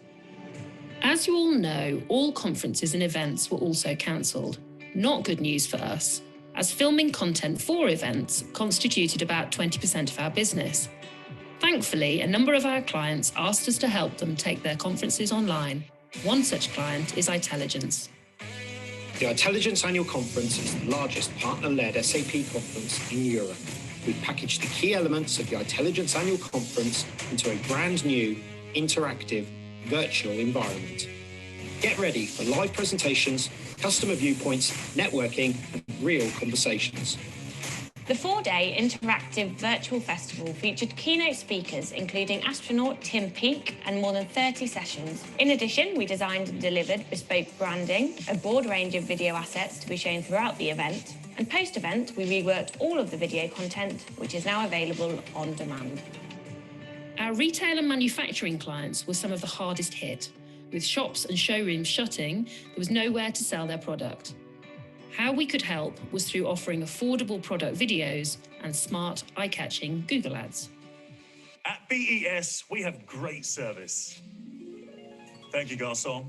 As you all know, all conferences and events were also cancelled. Not good news for us, as filming content for events constituted about 20% of our business. Thankfully, a number of our clients asked us to help them take their conferences online. One such client is Itelligence. The Itelligence Annual Conference is the largest partner-led SAP conference in Europe. We've packaged the key elements of the Itelligence Annual Conference into a brand new, interactive, virtual environment. Get ready for live presentations, customer viewpoints, networking, and real conversations. The 4-day interactive virtual festival featured keynote speakers including astronaut Tim Peake and more than 30 sessions. In addition, we designed and delivered bespoke branding, a broad range of video assets to be shown throughout the event, and post-event we reworked all of the video content, which is now available on demand. Our retail and manufacturing clients were some of the hardest hit. With shops and showrooms shutting, there was nowhere to sell their product. How we could help was through offering affordable product videos and smart, eye-catching Google ads. At BES, we have great service. Thank you, garçon.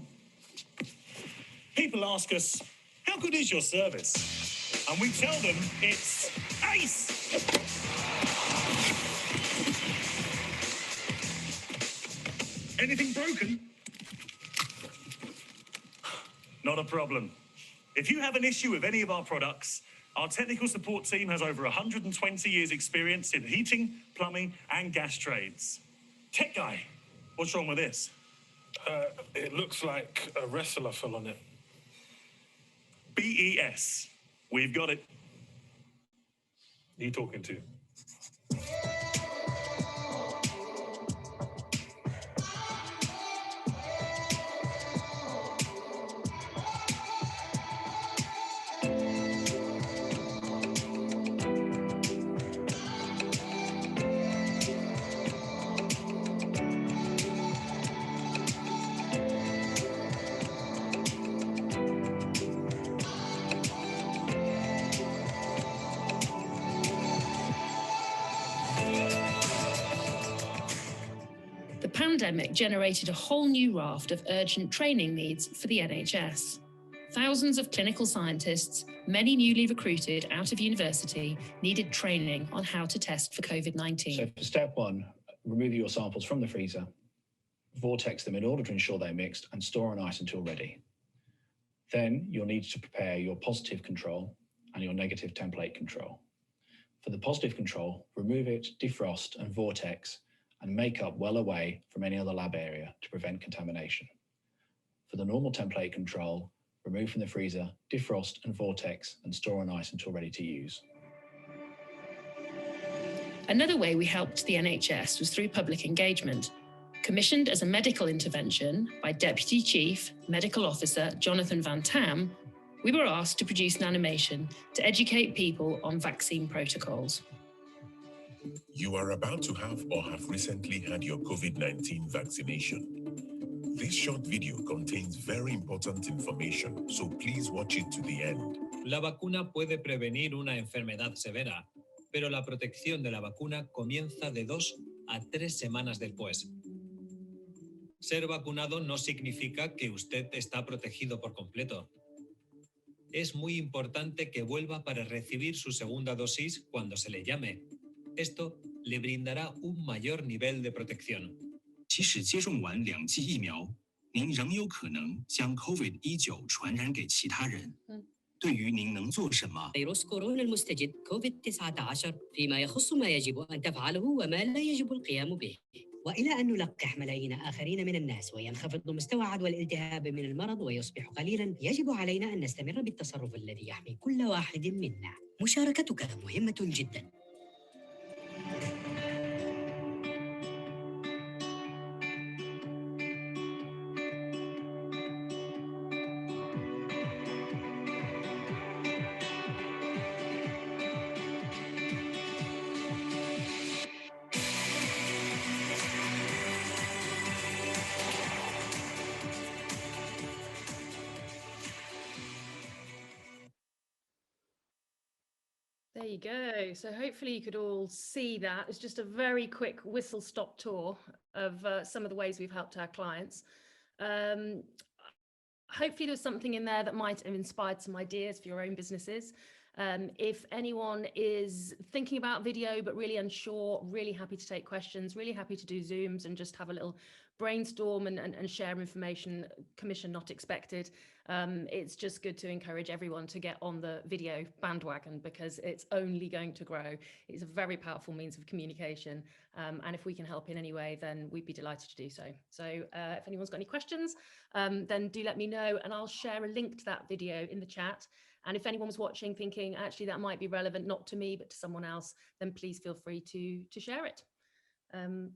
People ask us, how good is your service? And we tell them it's ace. Anything broken? Not a problem. If you have an issue with any of our products, our technical support team has over 120 years experience in heating, plumbing and gas trades. Tech guy, what's wrong with this? It looks like a wrestler fell on it. BES, we've got it. Who are you talking to? The pandemic generated a whole new raft of urgent training needs for the NHS. Thousands of clinical scientists, many newly recruited out of university, needed training on how to test for COVID-19. So for step one, remove your samples from the freezer, vortex them in order to ensure they're mixed, and store on ice until ready. Then you'll need to prepare your positive control and your negative template control. For the positive control, remove it, defrost and vortex, and make up well away from any other lab area to prevent contamination. For the normal template control, remove from the freezer, defrost and vortex, and store on ice until ready to use. Another way we helped the NHS was through public engagement. Commissioned as a medical intervention by Deputy Chief Medical Officer Jonathan Van Tam, we were asked to produce an animation to educate people on vaccine protocols. You are about to have or have recently had your COVID-19 vaccination. This short video contains very important information, so please watch it to the end. La vacuna puede prevenir una enfermedad severa, pero la protección de la vacuna comienza de 2 a 3 semanas después. Ser vacunado no significa que usted está protegido por completo. Es muy importante que vuelva para recibir su segunda dosis cuando se le llame. Esto le brindará un mayor nivel de protección. 即使接种完2剂疫苗，您仍有可能将 COVID-19 传染给其他人。对于您能做什么？ فيروس كورونا المستجد كوفيد-19 فيما يخص ما يجب أن تفعله وما لا يجب القيام به. وإلى أن نلقح ملايين آخرين من الناس وينخفض مستوى عدوى الالتهاب من المرض ويصبح قليلا، يجب علينا أن نستمر بالتصرف الذي يحمي كل واحد منا. مشاركتك مهمة جدا. There you go. So hopefully you could all see that. It's just a very quick whistle-stop tour of some of the ways we've helped our clients. Hopefully there's something in there that might have inspired some ideas for your own businesses. If anyone is thinking about video but really unsure, really happy to take questions, really happy to do Zooms and just have a little brainstorm and share information, commission not expected. It's just good to encourage everyone to get on the video bandwagon because it's only going to grow. It's a very powerful means of communication. And if we can help in any way, then we'd be delighted to do so. So if anyone's got any questions, then do let me know and I'll share a link to that video in the chat. And if anyone was watching thinking, actually, that might be relevant, not to me, but to someone else, then please feel free to share it.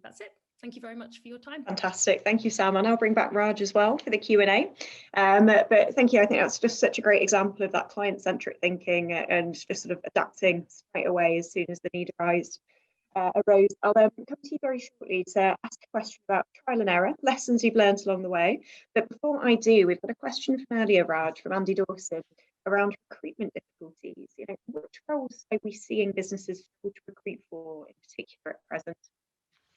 That's it. Thank you very much for your time. Fantastic. Thank you, Sam. And I'll bring back Raj as well for the Q&A. But thank you. I think that's just such a great example of that client-centric thinking and just sort of adapting straight away as soon as the need arose. I'll come to you very shortly to ask a question about trial and error, lessons you've learned along the way. But before I do, we've got a question from earlier, Raj, from Andy Dawson, around recruitment difficulties. You know, which roles are we seeing businesses struggle to recruit for in particular at present?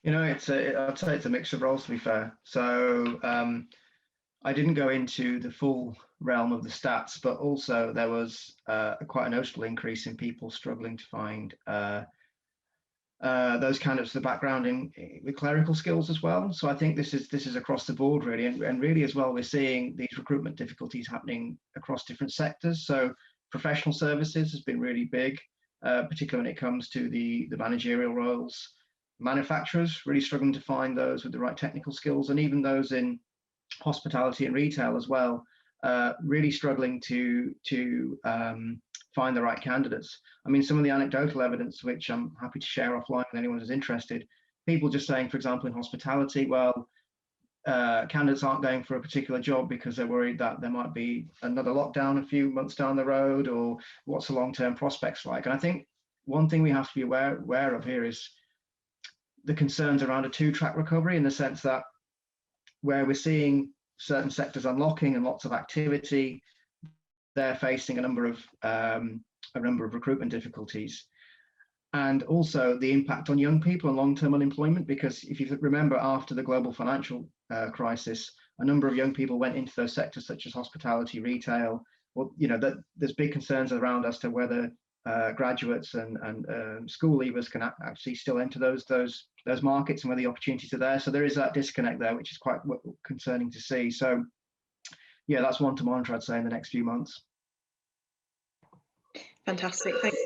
You know, I'd say it's a mix of roles, to be fair. So I didn't go into the full realm of the stats, but also there was quite a noticeable increase in people struggling to find those candidates with a background with clerical skills as well. So I think this is across the board really, and really as well, we're seeing these recruitment difficulties happening across different sectors. So professional services has been really big, particularly when it comes to the managerial roles. Manufacturers really struggling to find those with the right technical skills, and even those in hospitality and retail as well, really struggling to find the right candidates. I mean, some of the anecdotal evidence, which I'm happy to share offline with anyone who's interested, people just saying, for example, in hospitality, well, candidates aren't going for a particular job because they're worried that there might be another lockdown a few months down the road, or what's the long-term prospects like. And I think one thing we have to be aware of here is the concerns around a two-track recovery, in the sense that where we're seeing certain sectors unlocking and lots of activity, they're facing a number of recruitment difficulties. And also the impact on young people and long-term unemployment, because if you remember, after the global financial crisis, a number of young people went into those sectors such as hospitality, retail. Well, you know, that there's big concerns around as to whether graduates and school leavers can actually still enter those markets, and whether the opportunities are there. So there is that disconnect there, which is quite concerning to see. So yeah, that's one to monitor, I'd say, in the next few months. Fantastic, thanks,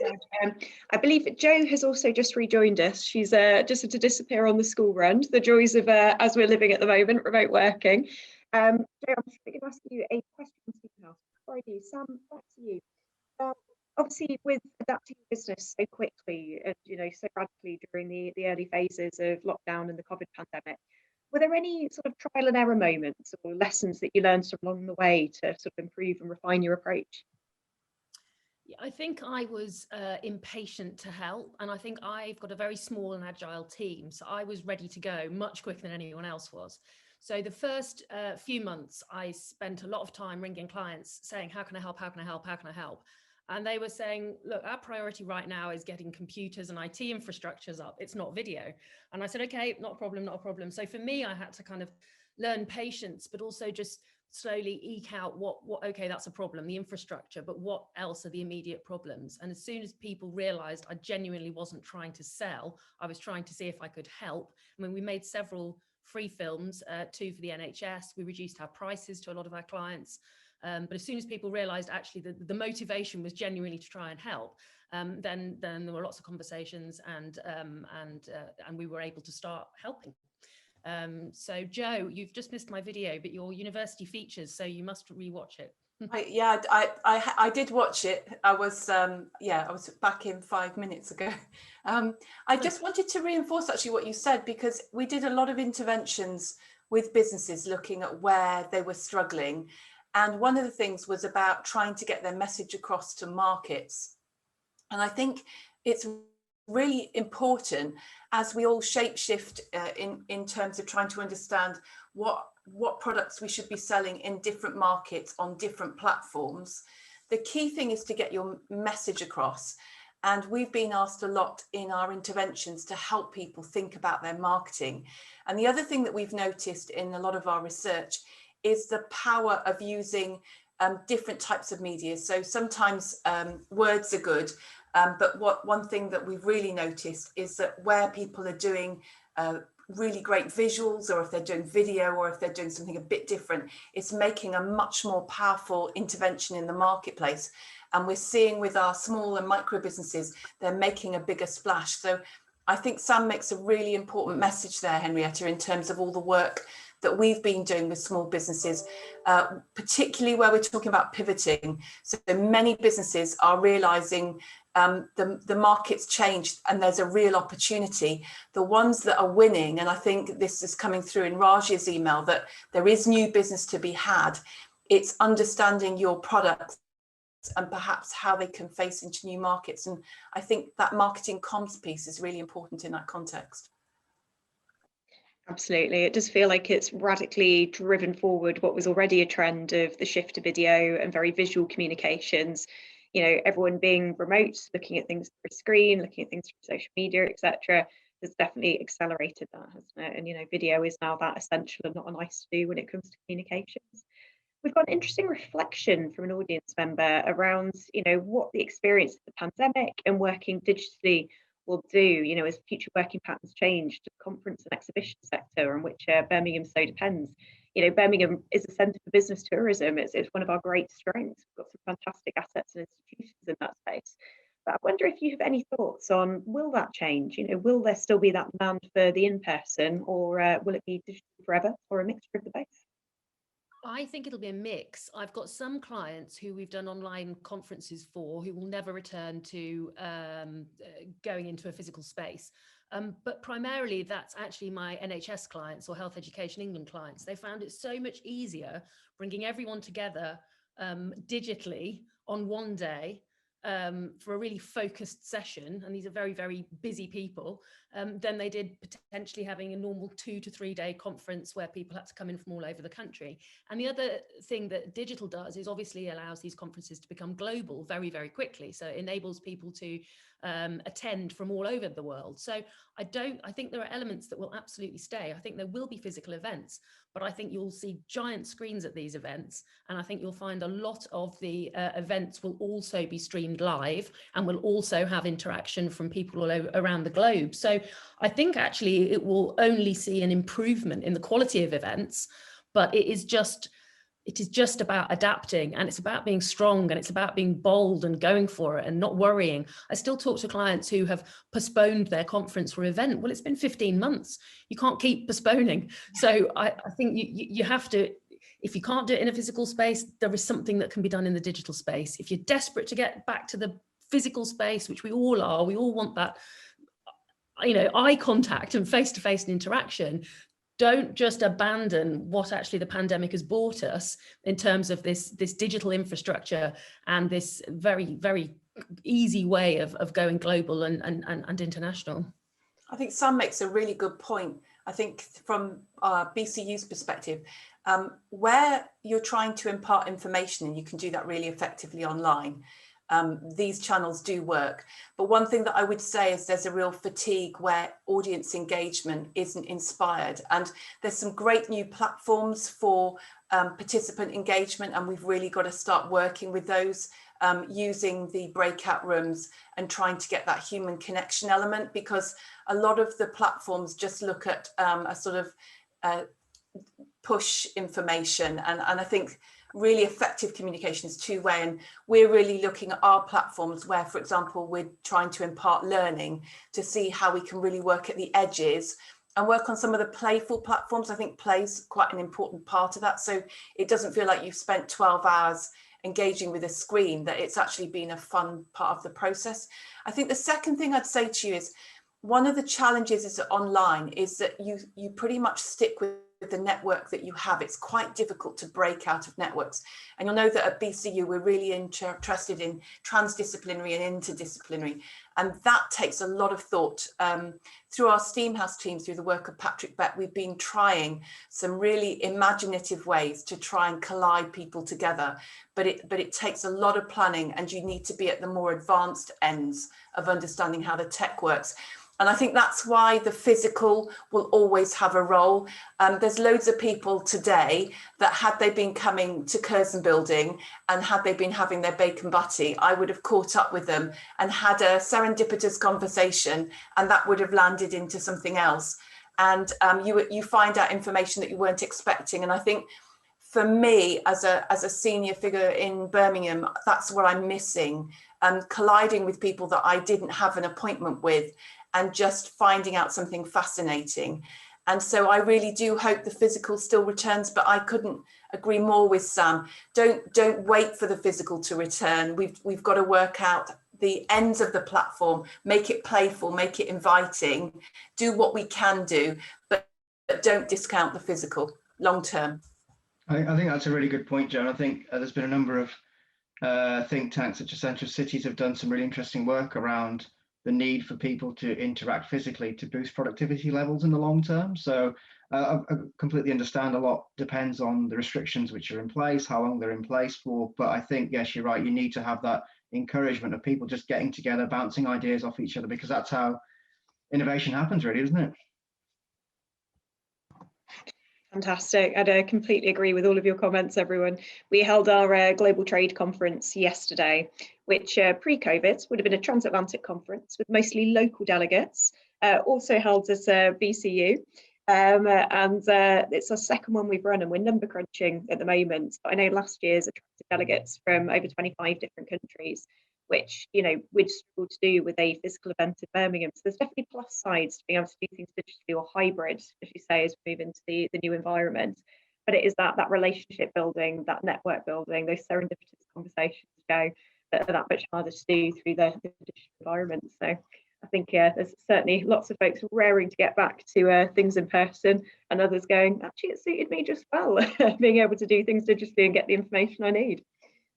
Raj. I believe Jo has also just rejoined us. She's just had to disappear on the school run. The joys of as we're living at the moment, remote working. Jo, I'm going to ask you a question on Superhouse. Before I do, Sam, back to you. Obviously, with adapting your business so quickly and so radically during the early phases of lockdown and the COVID pandemic, were there any sort of trial and error moments or lessons that you learned along the way to sort of improve and refine your approach? I think I was impatient to help, and I think I've got a very small and agile team, so I was ready to go much quicker than anyone else was. So the first few months, I spent a lot of time ringing clients saying, how can I help, how can I help, how can I help? And they were saying, look, our priority right now is getting computers and IT infrastructures up. It's not video. And I said, okay, not a problem, not a problem. So for me, I had to kind of learn patience, but also just slowly eke out what okay, that's a problem, the infrastructure, but what else are the immediate problems? And as soon as people realized I genuinely wasn't trying to sell, I was trying to see if I could help. I mean, we made several free films, 2 for the NHS. We reduced our prices to a lot of our clients. But as soon as people realized actually the motivation was genuinely to try and help, then there were lots of conversations and we were able to start helping. So Joe, you've just missed my video, but your university features, so you must rewatch it. I did watch it. I was back in 5 minutes ago. I just wanted to reinforce actually what you said, because we did a lot of interventions with businesses looking at where they were struggling. And one of the things was about trying to get their message across to markets. And I think it's really important as we all shapeshift in terms of trying to understand what products we should be selling in different markets on different platforms. The key thing is to get your message across. And we've been asked a lot in our interventions to help people think about their marketing. And the other thing that we've noticed in a lot of our research is the power of using different types of media. So sometimes words are good, but one thing that we've really noticed is that where people are doing really great visuals, or if they're doing video, or if they're doing something a bit different, it's making a much more powerful intervention in the marketplace. And we're seeing with our small and micro businesses, they're making a bigger splash. So I think Sam makes a really important message there, Henrietta, in terms of all the work that we've been doing with small businesses, particularly where we're talking about pivoting. So many businesses are realizing the market's changed and there's a real opportunity. The ones that are winning, and I think this is coming through in Raj's email, that there is new business to be had. It's understanding your products and perhaps how they can face into new markets. And I think that marketing comms piece is really important in that context. Absolutely. It does feel like it's radically driven forward what was already a trend of the shift to video and very visual communications. You know, everyone being remote, looking at things through a screen, looking at things through social media, etc., has definitely accelerated that, hasn't it? And, you know, video is now that essential and not a nice to do when it comes to communications. We've got an interesting reflection from an audience member around, you know, what the experience of the pandemic and working digitally will do, you know, as future working patterns change to the conference and exhibition sector on which Birmingham so depends. You know, Birmingham is a centre for business tourism. It's one of our great strengths. We've got some fantastic assets and institutions in that space. But I wonder if you have any thoughts on, will that change? You know, will there still be that demand for the in-person, or will it be digital forever, or a mixture of the both? I think it'll be a mix. I've got some clients who we've done online conferences for who will never return to going into a physical space. But primarily that's actually my NHS clients or Health Education England clients. They found it so much easier bringing everyone together digitally on one day for a really focused session, and these are very, very busy people, than they did potentially having a normal 2 to 3 day conference where people had to come in from all over the country. And the other thing that digital does is obviously allows these conferences to become global very, very quickly. So it enables people to attend from all over the world. So I think there are elements that will absolutely stay. I think there will be physical events, but I think you'll see giant screens at these events. And I think you'll find a lot of the events will also be streamed live and will also have interaction from people all over around the globe. So I think actually it will only see an improvement in the quality of events, but it is just about adapting, and it's about being strong, and it's about being bold and going for it and not worrying. I still talk to clients who have postponed their conference or event. Well, it's been 15 months. You can't keep postponing. So I think you have to, if you can't do it in a physical space, there is something that can be done in the digital space. If you're desperate to get back to the physical space, which we all are, we all want that, you know, eye contact and face-to-face interaction. Don't just abandon what actually the pandemic has brought us in terms of this digital infrastructure and this very, very easy way of going global and international. I think Sam makes a really good point. I think from BCU's perspective, where you're trying to impart information, and you can do that really effectively online, these channels do work. But one thing that I would say is there's a real fatigue where audience engagement isn't inspired. And there's some great new platforms for participant engagement, and we've really got to start working with those, using the breakout rooms and trying to get that human connection element, because a lot of the platforms just look at a sort of push information. And I think really effective communication is two-way, and we're really looking at our platforms where, for example, we're trying to impart learning to see how we can really work at the edges work on some of the playful platforms. I think play's quite an important part of that. So it doesn't feel like you've spent 12 hours engaging with a screen, that it's actually been a fun part of the process. I think the second thing I'd say to you is, one of the challenges is online is that you pretty much stick with the network that you have. It's quite difficult to break out of networks. And you'll know that at BCU, we're really interested in transdisciplinary and interdisciplinary. And that takes a lot of thought. Through our Steamhouse team, through the work of Patrick Bett, we've been trying some really imaginative ways to try and collide people together. But it takes a lot of planning, and you need to be at the more advanced ends of understanding how the tech works. And I think that's why the physical will always have a role. There's loads of people today that, had they been coming to Curzon Building and had they been having their bacon butty, I would have caught up with them and had a serendipitous conversation, and that would have landed into something else. And you find out information that you weren't expecting. And I think for me, as a senior figure in Birmingham, that's what I'm missing, colliding with people that I didn't have an appointment with, and just finding out something fascinating. And so I really do hope the physical still returns, but I couldn't agree more with Sam. Don't wait for the physical to return. We've got to work out the ends of the platform, make it playful, make it inviting, do what we can do, but don't discount the physical long term. I think that's a really good point, Joan. I think there's been a number of think tanks such as Central Cities have done some really interesting work around the need for people to interact physically to boost productivity levels in the long term. So I completely understand a lot depends on the restrictions which are in place, how long they're in place for. But I think, yes, you're right, you need to have that encouragement of people just getting together, bouncing ideas off each other, because that's how innovation happens, really, isn't it? Fantastic. I'd completely agree with all of your comments, everyone. We held our Global Trade Conference yesterday, which pre-COVID would have been a transatlantic conference with mostly local delegates, also held at BCU. And it's our second one we've run, and we're number crunching at the moment. But I know last year's attracted delegates from over 25 different countries, which, you know, we'd struggle to do with a physical event in Birmingham. So there's definitely plus sides to being able to do things digitally or hybrid, as you say, as we move into the new environment. But it is that relationship building, that network building, those serendipitous conversations go that are that much harder to do through the digital environment. So I think, yeah, there's certainly lots of folks raring to get back to things in person, and others going, actually, it suited me just well, being able to do things digitally and get the information I need.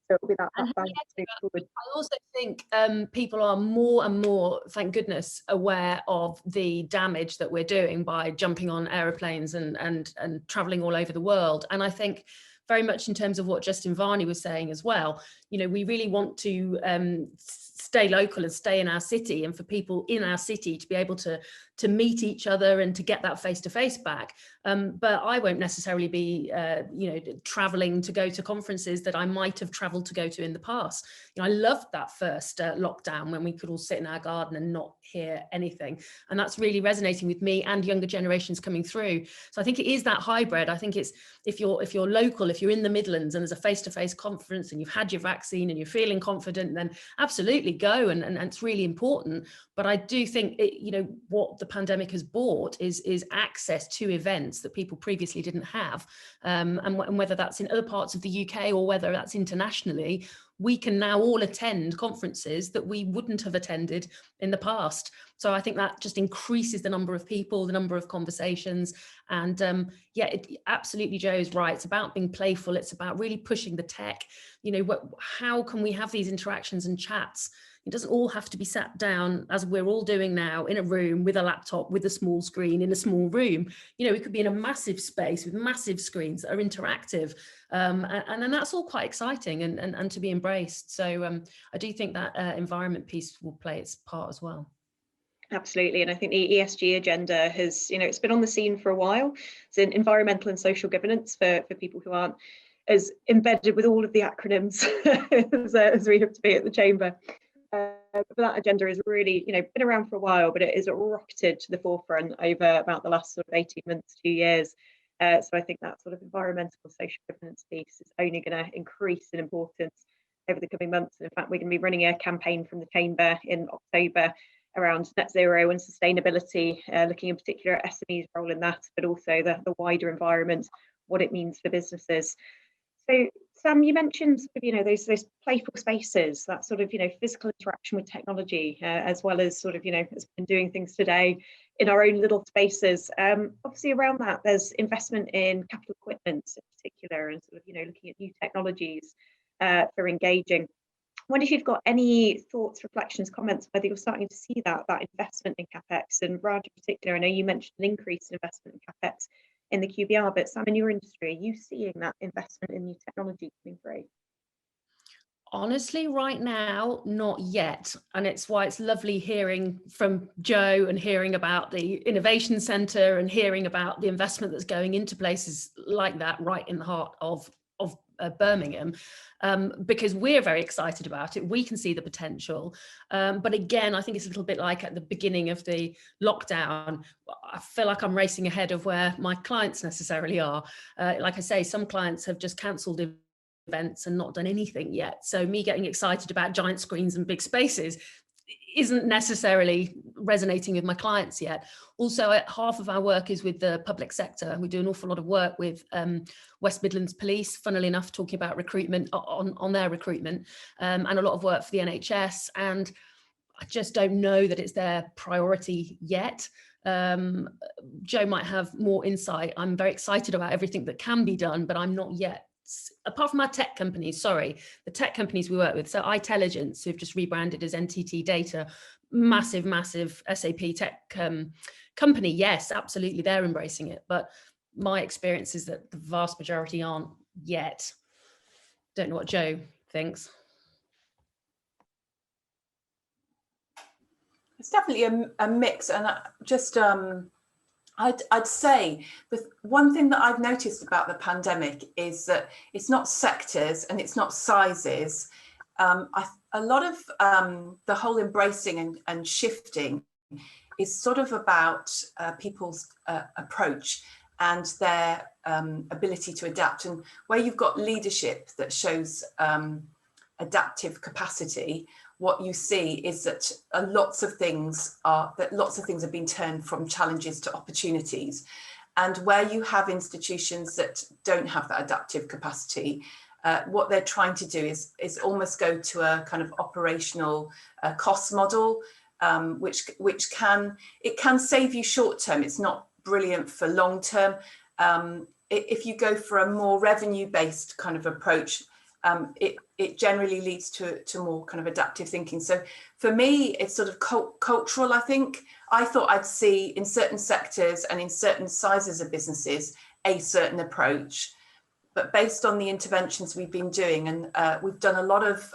So it'll be that balance. I also think people are more and more, thank goodness, aware of the damage that we're doing by jumping on aeroplanes and traveling all over the world. And I think very much in terms of what Justin Varney was saying as well, you know, we really want to stay local and stay in our city, and for people in our city to be able to meet each other and to get that face-to-face back. But I won't necessarily be, you know, traveling to go to conferences that I might have traveled to go to in the past. You know, I loved that first lockdown when we could all sit in our garden and not hear anything. And that's really resonating with me and younger generations coming through. So I think it is that hybrid. I think it's, if you're local, if you're in the Midlands and there's a face-to-face conference and you've had your vaccine and you're feeling confident, then absolutely go, and it's really important. But I do think, you know, what the pandemic has brought is access to events that people previously didn't have. And whether that's in other parts of the UK or whether that's internationally, we can now all attend conferences that we wouldn't have attended in the past. So I think that just increases the number of people, the number of conversations. And yeah, absolutely, Joe is right. It's about being playful. It's about really pushing the tech. You know, how can we have these interactions and chats? It doesn't all have to be sat down as we're all doing now in a room with a laptop, with a small screen in a small room. You know, we could be in a massive space with massive screens that are interactive. And that's all quite exciting and to be embraced. So I do think that environment piece will play its part as well. Absolutely. And I think the ESG agenda has, you know, it's been on the scene for a while. It's in environmental and social governance for people who aren't as embedded with all of the acronyms as we have to be at the Chamber. But that agenda is really, you know, been around for a while, but it is rocketed to the forefront over about the last sort of 18 months, 2 years. So I think that sort of environmental social governance piece is only going to increase in importance over the coming months. And in fact, we're going to be running a campaign from the Chamber in October around net zero and sustainability, looking in particular at SMEs' role in that, but also the wider environment, what it means for businesses. So Sam, you mentioned those playful spaces, that sort of physical interaction with technology, as well as sort of as been doing things today in our own little spaces. Obviously around that there's investment in capital equipment in particular, and sort of looking at new technologies for engaging. I wonder if you've got any thoughts, reflections, comments, whether you're starting to see that invvestment in CapEx. And Raj in particular, I know you mentioned an increase in investment in CapEx in the QBR, but Sam, in your industry, are you seeing that investment in new technology coming through? Honestly, right now, not yet. And it's why it's lovely hearing from Joe and hearing about the Innovation Centre and hearing about the investment that's going into places like that right in the heart of Birmingham, because we're very excited about it. We can see the potential. But again, I think it's a little bit like at the beginning of the lockdown. I feel like I'm racing ahead of where my clients necessarily are. Like I say, some clients have just cancelled events and not done anything yet. So me getting excited about giant screens and big spaces isn't necessarily resonating with my clients yet. Also, half of our work is with the public sector. We do an awful lot of work with West Midlands Police, funnily enough, talking about recruitment on their recruitment, and a lot of work for the NHS. And I just don't know that it's their priority yet. Joe might have more insight. I'm very excited about everything that can be done, but I'm not yet. Apart from our tech companies, the tech companies we work with, so iTelligence, who've just rebranded as NTT Data, massive SAP tech company, yes, absolutely, they're embracing it. But my experience is that the vast majority aren't yet. Don't know what Joe thinks. It's definitely a mix, and I'd say the one thing that I've noticed about the pandemic is that it's not sectors and it's not sizes. A lot of the whole embracing and shifting is sort of about people's approach and their ability to adapt. And where you've got leadership that shows adaptive capacity, what you see is that lots of things are being turned from challenges to opportunities. And where you have institutions that don't have that adaptive capacity, what they're trying to do is almost go to a kind of operational cost model, which can save you short term. It's not brilliant for long term. If you go for a more revenue based kind of approach, it generally leads to more kind of adaptive thinking. So for me, it's sort of cultural, I think. I thought I'd see in certain sectors and in certain sizes of businesses a certain approach. But based on the interventions we've been doing, and we've done a lot of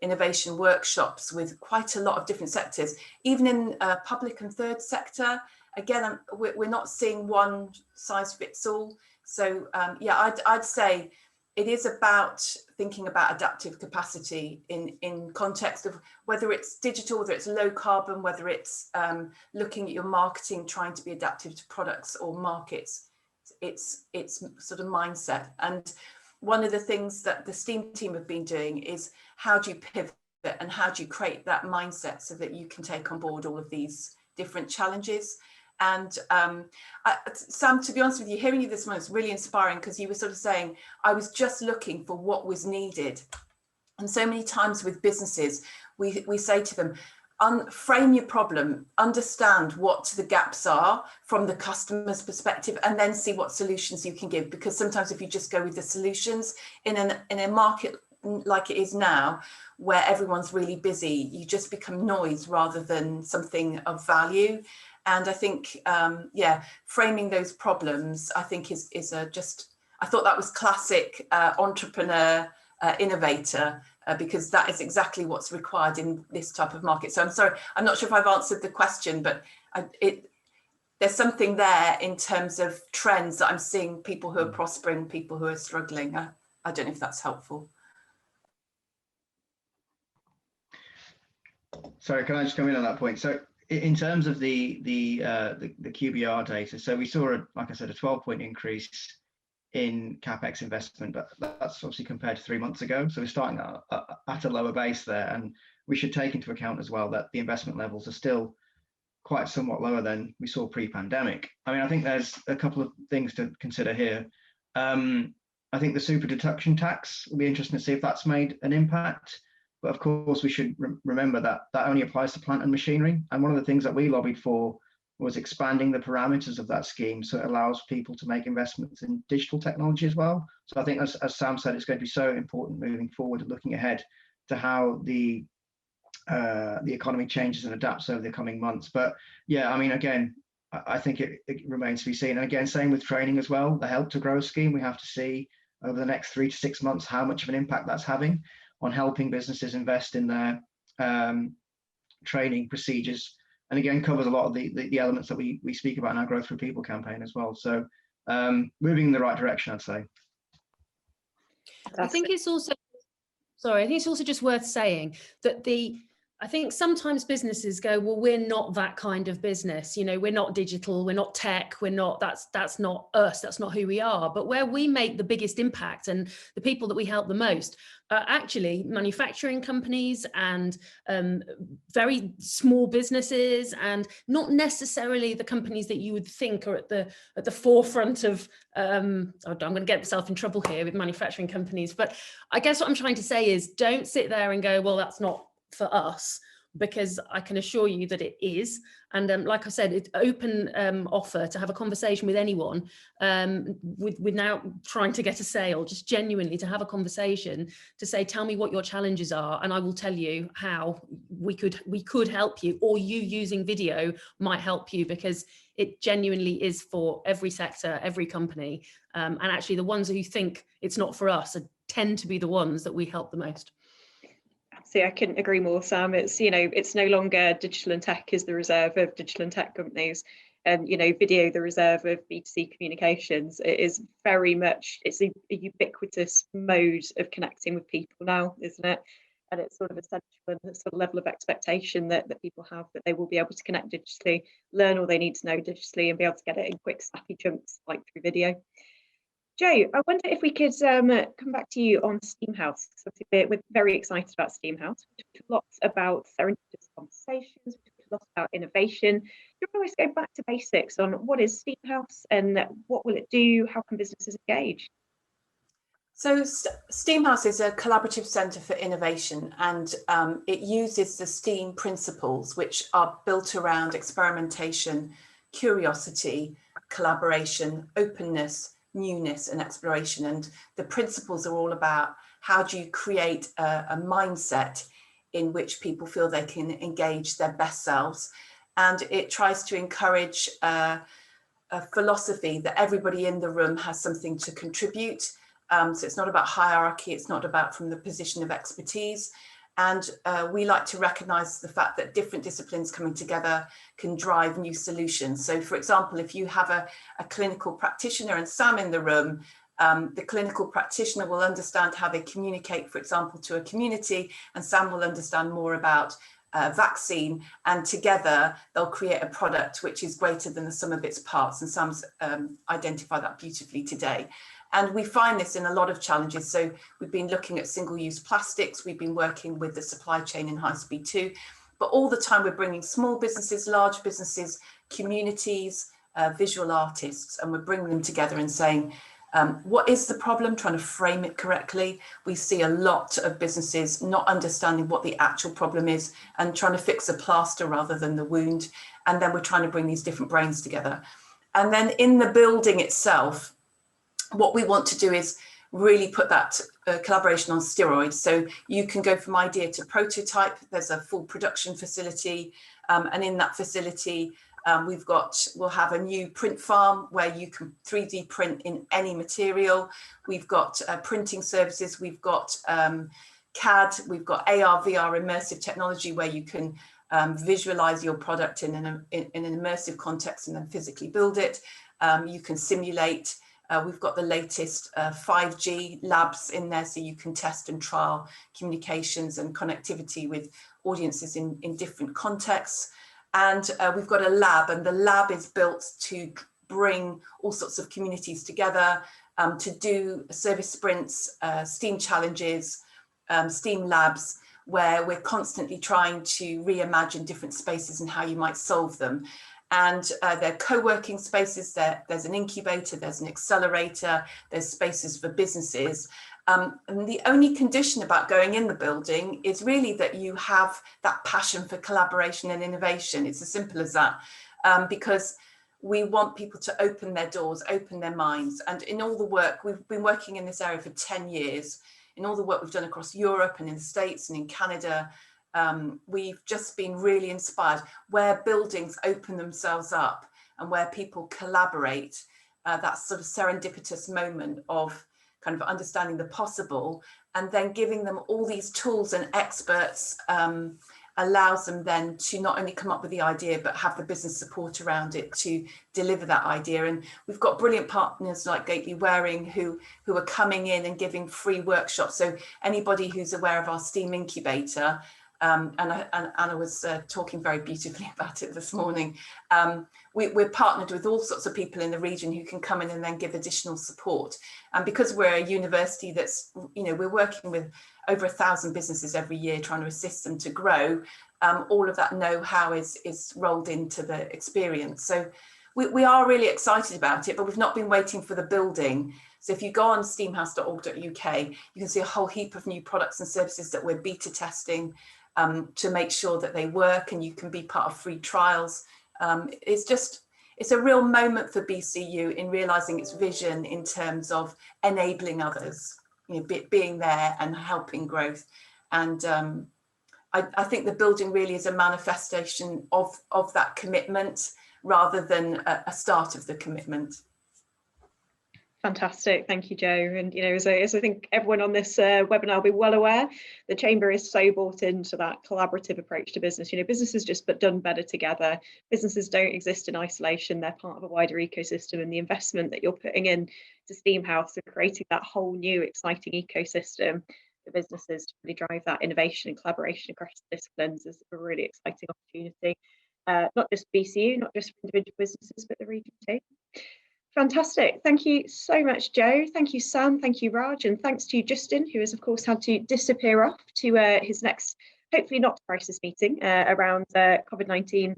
innovation workshops with quite a lot of different sectors, even in public and third sector, again, we're not seeing one size fits all. So yeah, I'd say it is about thinking about adaptive capacity in context of whether it's digital, whether it's low carbon, whether it's looking at your marketing, trying to be adaptive to products or markets. It's sort of mindset. And one of the things that the STEAM team have been doing is how do you pivot and how do you create that mindset so that you can take on board all of these different challenges. And Sam, to be honest with you, hearing you this morning is really inspiring, because you were sort of saying, I was just looking for what was needed. And so many times with businesses, we say to them, frame your problem, understand what the gaps are from the customer's perspective, and then see what solutions you can give. Because sometimes if you just go with the solutions in a market like it is now, where everyone's really busy, you just become noise rather than something of value. And I think, yeah, framing those problems, I think is I thought that was classic entrepreneur, innovator, because that is exactly what's required in this type of market. So I'm sorry, I'm not sure if I've answered the question, but there's something there in terms of trends that I'm seeing, people who are prospering, people who are struggling. I don't know if that's helpful. Sorry, can I just come in on that point? So in terms of the QBR data, so we saw, like I said, a 12-point increase in CapEx investment, but that's obviously compared to 3 months ago. So we're starting at a lower base there. And we should take into account as well that the investment levels are still quite somewhat lower than we saw pre-pandemic. I mean, I think there's a couple of things to consider here. I think the super deduction tax will be interesting to see if that's made an impact. But of course, we should remember that that only applies to plant and machinery. And one of the things that we lobbied for was expanding the parameters of that scheme so it allows people to make investments in digital technology as well. So I think, as Sam said, it's going to be so important moving forward, looking ahead to how the economy changes and adapts over the coming months. But yeah, I mean, again, I think it remains to be seen. And again, same with training as well. The Help to Grow scheme, we have to see over the next 3 to 6 months how much of an impact that's having on helping businesses invest in their training procedures. And again, covers a lot of the elements that we speak about in our Growth for People campaign as well. So moving in the right direction, I'd say. I think it's also, sorry, I think it's also just worth saying that I think sometimes businesses go, well, we're not that kind of business. You know, we're not digital, we're not tech, we're not, that's not us, that's not who we are. But where we make the biggest impact and the people that we help the most are actually manufacturing companies and very small businesses, and not necessarily the companies that you would think are at the forefront of, I'm going to get myself in trouble here with manufacturing companies. But I guess what I'm trying to say is, don't sit there and go, well, that's not for us, because I can assure you that it is. And like I said, it's open offer to have a conversation with anyone without trying to get a sale, just genuinely to have a conversation to say, tell me what your challenges are, and I will tell you how we could help you, or you using video might help you, because it genuinely is for every sector, every company. And actually the ones who think it's not for us tend to be the ones that we help the most. See, I couldn't agree more, Sam. It's, you know, it's no longer digital and tech is the reserve of digital and tech companies, and, you know, video the reserve of B2C communications. It is very much, it's a ubiquitous mode of connecting with people now, isn't it? And it's sort of essential, and the sort of level of expectation that people have that they will be able to connect digitally, learn all they need to know digitally, and be able to get it in quick, snappy chunks like through video. Joe, I wonder if we could come back to you on Steamhouse. We're very excited about Steamhouse. We talked a lot about serendipitous conversations, we talked a lot about innovation. You always go back to basics on what is Steamhouse and what will it do? How can businesses engage? So Steamhouse is a collaborative centre for innovation, and it uses the STEAM principles, which are built around experimentation, curiosity, collaboration, openness, newness and exploration. And the principles are all about how do you create a mindset in which people feel they can engage their best selves. And it tries to encourage a philosophy that everybody in the room has something to contribute. So it's not about hierarchy, it's not about from the position of expertise. And we like to recognise the fact that different disciplines coming together can drive new solutions. So, for example, if you have a clinical practitioner and Sam in the room, the clinical practitioner will understand how they communicate, for example, to a community, and Sam will understand more about vaccine, and together they'll create a product which is greater than the sum of its parts. And Sam's identified that beautifully today. And we find this in a lot of challenges. So we've been looking at single-use plastics. We've been working with the supply chain in high speed too. But all the time we're bringing small businesses, large businesses, communities, visual artists, and we're bringing them together and saying, what is the problem? Trying to frame it correctly. We see a lot of businesses not understanding what the actual problem is and trying to fix a plaster rather than the wound. And then we're trying to bring these different brains together. And then in the building itself, what we want to do is really put that collaboration on steroids. So you can go from idea to prototype. There's a full production facility. And in that facility, we'll have a new print farm where you can 3D print in any material. We've got printing services. We've got CAD. We've got AR, VR, immersive technology where you can visualize your product in an immersive context and then physically build it. You can simulate. We've got the latest 5G labs in there, so you can test and trial communications and connectivity with audiences in different contexts. And we've got a lab, and the lab is built to bring all sorts of communities together to do service sprints, STEAM challenges, STEAM labs. where we're constantly trying to reimagine different spaces and how you might solve them. And there are co-working spaces, there's an incubator, there's an accelerator, there's spaces for businesses. And the only condition about going in the building is really that you have that passion for collaboration and innovation. It's as simple as that, because we want people to open their doors, open their minds. And in all the work, we've been working in this area for 10 years, in all the work we've done across Europe and in the States and in Canada, we've just been really inspired where buildings open themselves up and where people collaborate, that sort of serendipitous moment of kind of understanding the possible, and then giving them all these tools and experts allows them then to not only come up with the idea, but have the business support around it to deliver that idea. And we've got brilliant partners like Gately Waring who are coming in and giving free workshops. So anybody who's aware of our STEAM incubator, and Anna was talking very beautifully about it this morning. We're partnered with all sorts of people in the region who can come in and then give additional support. And because we're a university that's, we're working with over 1,000 businesses every year trying to assist them to grow, all of that know-how is rolled into the experience. So we are really excited about it, but we've not been waiting for the building. So if you go on steamhouse.org.uk, you can see a whole heap of new products and services that we're beta testing to make sure that they work, and you can be part of free trials. It's a real moment for BCU in realizing its vision in terms of enabling others, being there and helping growth. And I think the building really is a manifestation of that commitment rather than a start of the commitment. Fantastic, thank you, Jo. And as I think everyone on this webinar will be well aware, the Chamber is so bought into that collaborative approach to business. Businesses just but done better together. Businesses don't exist in isolation; they're part of a wider ecosystem. And the investment that you're putting in to Steamhouse and creating that whole new exciting ecosystem for businesses to really drive that innovation and collaboration across disciplines is a really exciting opportunity. Not just BCU, not just for individual businesses, but the region too. Fantastic. Thank you so much, Jo. Thank you, Sam. Thank you, Raj. And thanks to Justin, who has, of course, had to disappear off to his next, hopefully not crisis meeting around COVID-19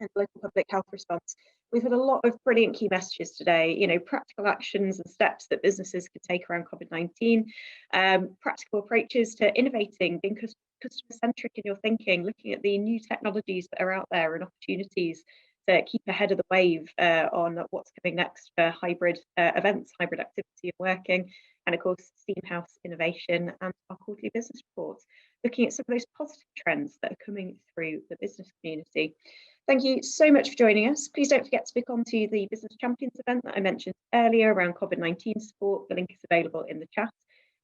and local public health response. We've had a lot of brilliant key messages today, practical actions and steps that businesses can take around COVID-19, practical approaches to innovating, being customer-centric in your thinking, looking at the new technologies that are out there and opportunities to keep ahead of the wave on what's coming next for hybrid events, hybrid activity and working, and of course Steamhouse innovation and our quarterly business reports, looking at some of those positive trends that are coming through the business community. Thank you so much for joining us. Please don't forget to click onto the Business Champions event that I mentioned earlier around COVID-19 support. The link is available in the chat.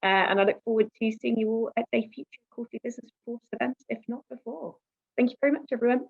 And I look forward to seeing you all at a future quarterly business reports event, if not before. Thank you very much, everyone.